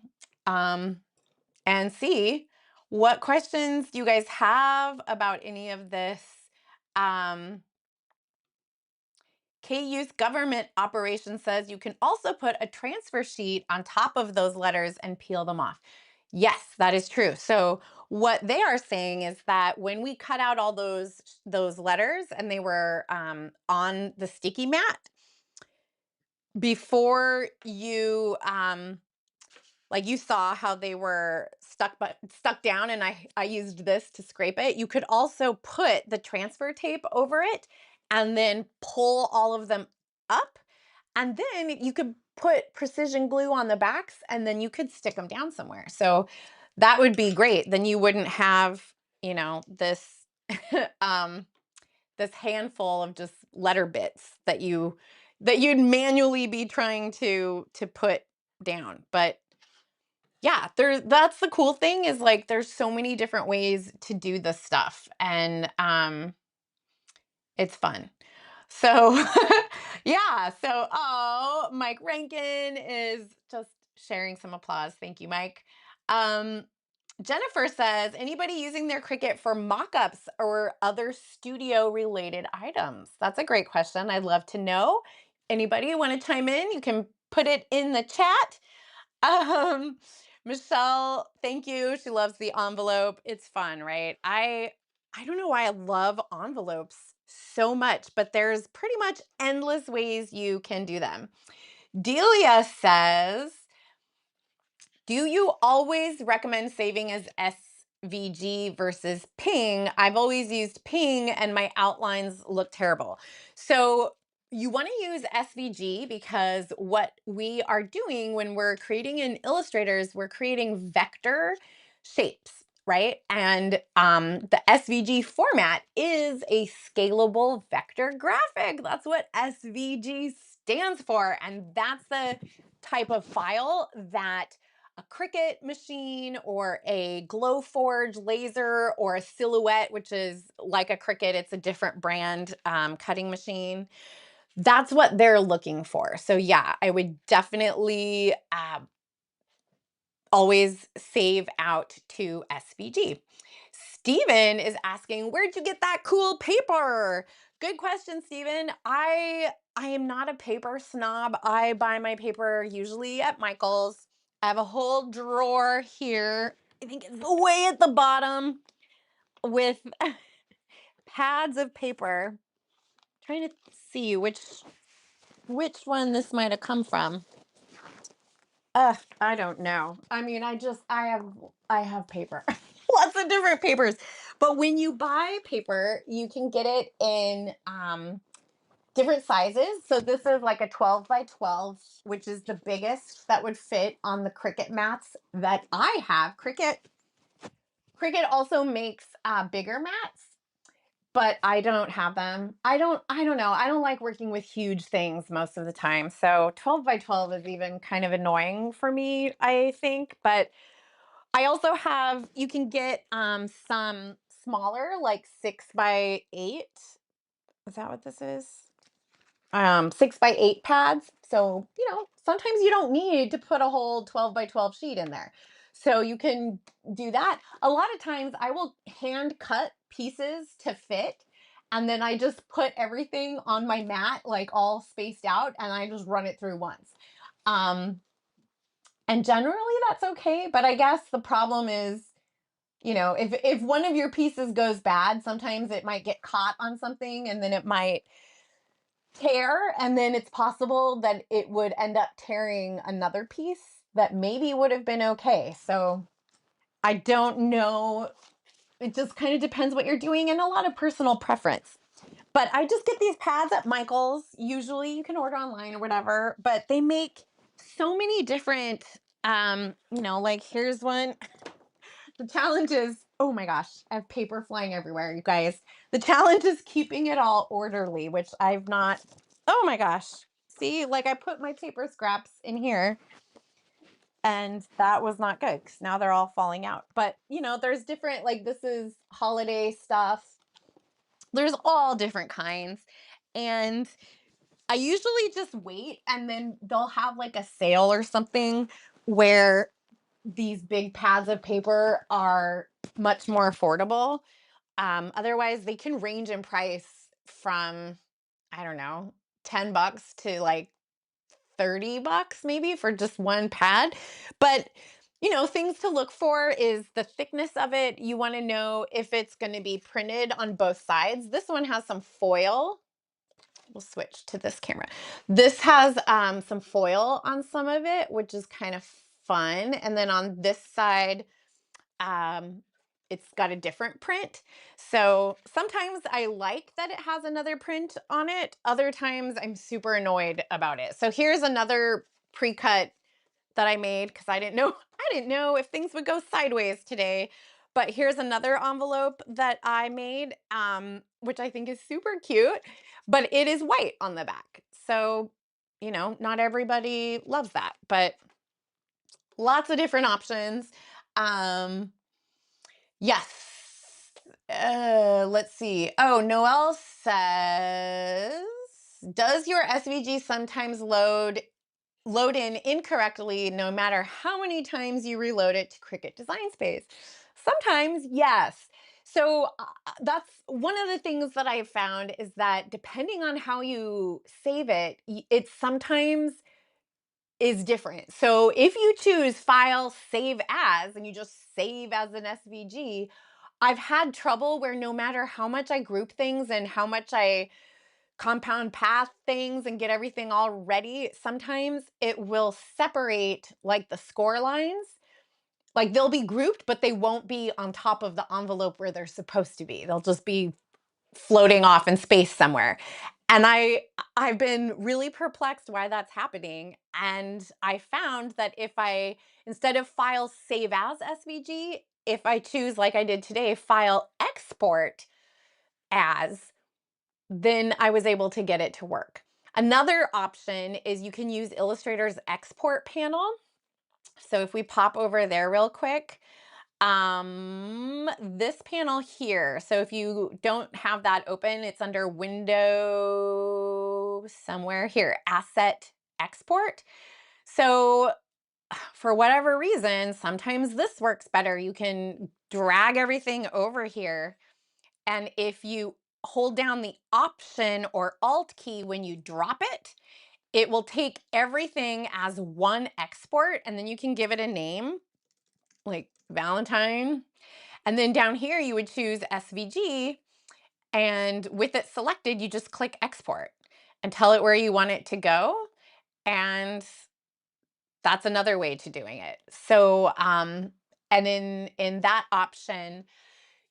and see what questions you guys have about any of this. KU's government operation says you can also put a transfer sheet on top of those letters and peel them off. Yes, that is true. So what they are saying is that when we cut out all those letters and they were on the sticky mat, before you like you saw how they were stuck down, and I used this to scrape it. You could also put the transfer tape over it and then pull all of them up, and then you could put precision glue on the backs, and then you could stick them down somewhere. So that would be great. Then you wouldn't have, this this handful of just letter bits that you'd manually be trying to put down. But yeah, that's the cool thing is like there's so many different ways to do this stuff, and it's fun. So yeah, so oh, Mike Rankin is just sharing some applause. Thank you, Mike. Jennifer says, anybody using their Cricut for mock-ups or other studio related items? That's a great question. I'd love to know. Anybody want to chime in? You can put it in the chat. Um, Michelle, thank you. She loves the envelope. It's fun, right? I don't know why I love envelopes so much, but there's pretty much endless ways you can do them. Delia says, do you always recommend saving as SVG versus Ping? I've always used Ping and my outlines look terrible. So you want to use SVG because what we are doing when we're creating in Illustrator is we're creating vector shapes, right? And the SVG format is a scalable vector graphic. That's what SVG stands for. And that's the type of file that a Cricut machine or a Glowforge laser or a Silhouette, which is like a Cricut, it's a different brand cutting machine. That's what they're looking for. So yeah, I would definitely always save out to SVG. Steven is asking, where'd you get that cool paper? Good question, Steven. I am not a paper snob. I buy my paper usually at Michael's. I have a whole drawer here. I think it's way at the bottom with pads of paper. Trying to see which one this might have come from. I don't know. I mean, I have paper. Lots of different papers. But when you buy paper, you can get it in different sizes. So this is like a 12 by 12, which is the biggest that would fit on the Cricut mats that I have. Cricut also makes bigger mats, but I don't have them. I don't know. I don't like working with huge things most of the time. So 12 by 12 is even kind of annoying for me, I think. But I also have, you can get some smaller, like 6 by 8. Is that what this is? 6 by 8 pads. So, sometimes you don't need to put a whole 12 by 12 sheet in there. So you can do that. A lot of times I will hand cut pieces to fit. And then I just put everything on my mat, like all spaced out, and I just run it through once. Um, and generally that's okay. But I guess the problem is, if one of your pieces goes bad, sometimes it might get caught on something and then it might tear, and then it's possible that it would end up tearing another piece that maybe would have been okay. So I don't know. It just kind of depends what you're doing and a lot of personal preference. But I just get these pads at Michael's. Usually you can order online or whatever, but they make so many different, like here's one. The challenge is, oh my gosh, I have paper flying everywhere, you guys. The challenge is keeping it all orderly, which I've not. Oh my gosh. See, like I put my paper scraps in here and that was not good because now they're all falling out. But, there's different, like this is holiday stuff. There's all different kinds. And I usually just wait and then they'll have like a sale or something where these big pads of paper are much more affordable. Otherwise, they can range in price from, I don't know, $10 to like $30 maybe for just one pad. But, things to look for is the thickness of it. You want to know if it's going to be printed on both sides. This one has some foil. We'll switch to this camera. This has some foil on some of it, which is kind of fun. And then on this side, um, it's got a different print. So sometimes I like that it has another print on it. Other times I'm super annoyed about it. So here's another pre-cut that I made because I didn't know if things would go sideways today. But here's another envelope that I made, which I think is super cute, but it is white on the back. So, not everybody loves that, but lots of different options. Um, yes. Let's see. Oh, Noelle says, does your SVG sometimes load in incorrectly no matter how many times you reload it to Cricut Design Space? Sometimes, yes. So that's one of the things that I've found is that depending on how you save it, it sometimes is different. So if you choose File, Save As, and you just save as an SVG, I've had trouble where no matter how much I group things and how much I compound path things and get everything all ready, sometimes it will separate like the score lines. Like they'll be grouped, but they won't be on top of the envelope where they're supposed to be. They'll just be floating off in space somewhere. And I've been really perplexed why that's happening. And I found that if I, instead of file save as SVG, if I choose like I did today, file export as, then I was able to get it to work. Another option is you can use Illustrator's export panel. So if we pop over there real quick, this panel here. So if you don't have that open, it's under Window somewhere here, Asset Export. So for whatever reason, sometimes this works better. You can drag everything over here. And if you hold down the Option or Alt key when you drop it, it will take everything as one export, and then you can give it a name like Valentine. And then down here, you would choose SVG, and with it selected, you just click export and tell it where you want it to go. And that's another way to doing it. So, and in that option,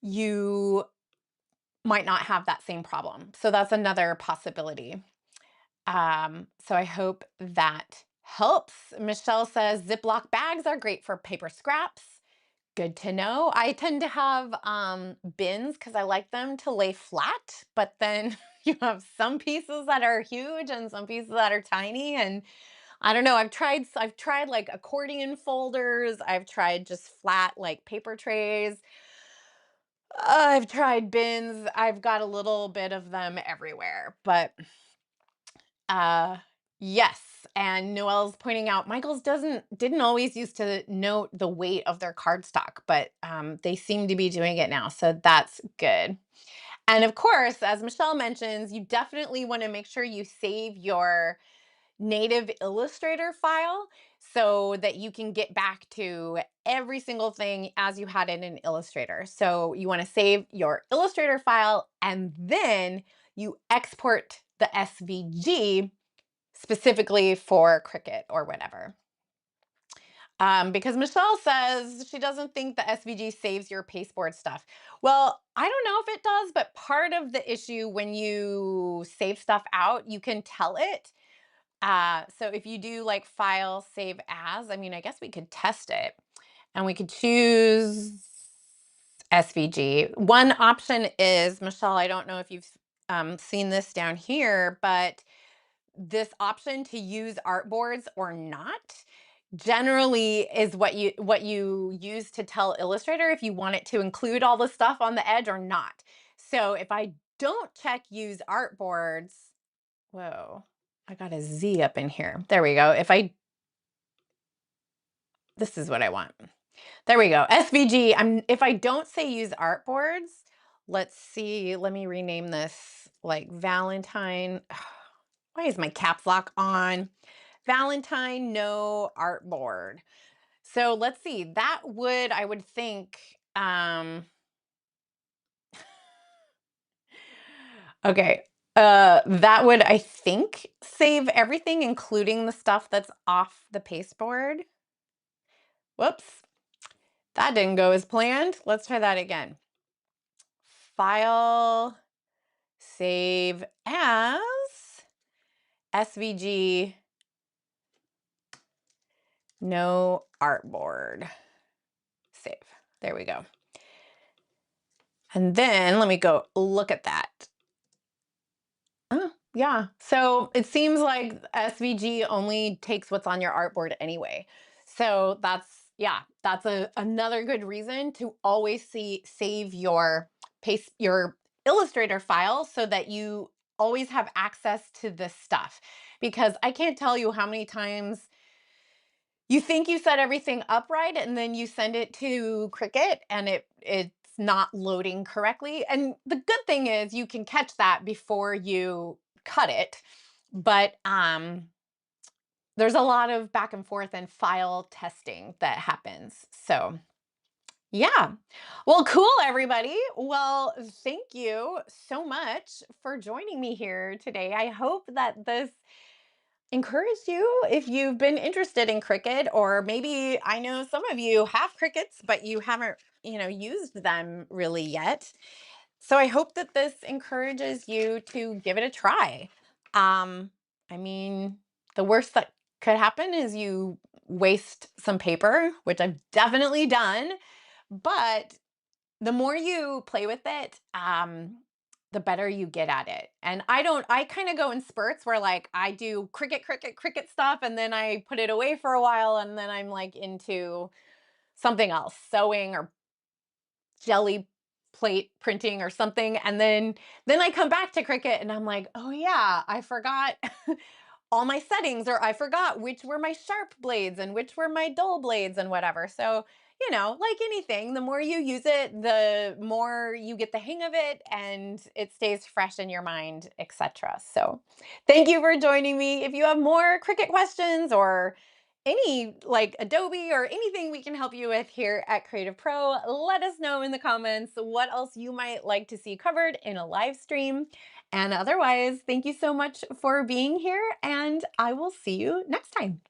you might not have that same problem. So that's another possibility. So I hope that helps. Michelle says Ziploc bags are great for paper scraps. Good to know. I tend to have bins because I like them to lay flat, but then you have some pieces that are huge and some pieces that are tiny. And I don't know, I've tried like accordion folders, I've tried just flat like paper trays. I've tried bins. I've got a little bit of them everywhere, but uh, yes. And Noelle's pointing out Michael's didn't always used to note the weight of their cardstock, but they seem to be doing it now, so that's good. And of course, as Michelle mentions, you definitely want to make sure you save your native Illustrator file so that you can get back to every single thing as you had it in Illustrator. So you want to save your Illustrator file and then you export the SVG specifically for Cricut or whatever. Because Michelle says she doesn't think the SVG saves your pasteboard stuff. Well, I don't know if it does, but part of the issue when you save stuff out, you can tell it. So if you do like file save as, I mean, I guess we could test it and we could choose SVG. One option is, Michelle, I don't know if you've seen this down here, but this option to use artboards or not generally is what you use to tell Illustrator if you want it to include all the stuff on the edge or not. So if I don't check use artboards, whoa, I got a Z up in here. There we go. This is what I want. There we go. SVG. If I don't say use artboards, let's see. Let me rename this like Valentine. Why is my caps lock on? Valentine no artboard. So let's see. That would, I would think, okay. That would, I think, save everything, including the stuff that's off the pasteboard. Whoops. That didn't go as planned. Let's try that again. File, save as, SVG, no artboard. Save. There we go. And then let me go look at that. Oh, yeah. So it seems like SVG only takes what's on your artboard anyway. So yeah, that's another good reason to always save your Illustrator file so that you always have access to this stuff. Because I can't tell you how many times you think you set everything up right and then you send it to Cricut and it's not loading correctly. And the good thing is you can catch that before you cut it. But there's a lot of back and forth and file testing that happens. So Yeah. Well, cool, everybody. Well, thank you so much for joining me here today. I hope that this encouraged you if you've been interested in Cricut, or maybe I know some of you have Cricuts, but you haven't, used them really yet. So I hope that this encourages you to give it a try. Um, I mean, the worst that could happen is you waste some paper, which I've definitely done. But the more you play with it, the better you get at it. And I kind of go in spurts where like I do cricket stuff and then I put it away for a while and then I'm like into something else, sewing or jelly plate printing or something. And then I come back to Cricut and I'm like, oh yeah, I forgot all my settings, or I forgot which were my sharp blades and which were my dull blades and whatever. So, like anything, the more you use it, the more you get the hang of it and it stays fresh in your mind, etc. So, thank you for joining me. If you have more Cricut questions or any like Adobe or anything we can help you with here at Creative Pro, let us know in the comments what else you might like to see covered in a live stream. And otherwise, thank you so much for being here, and I will see you next time.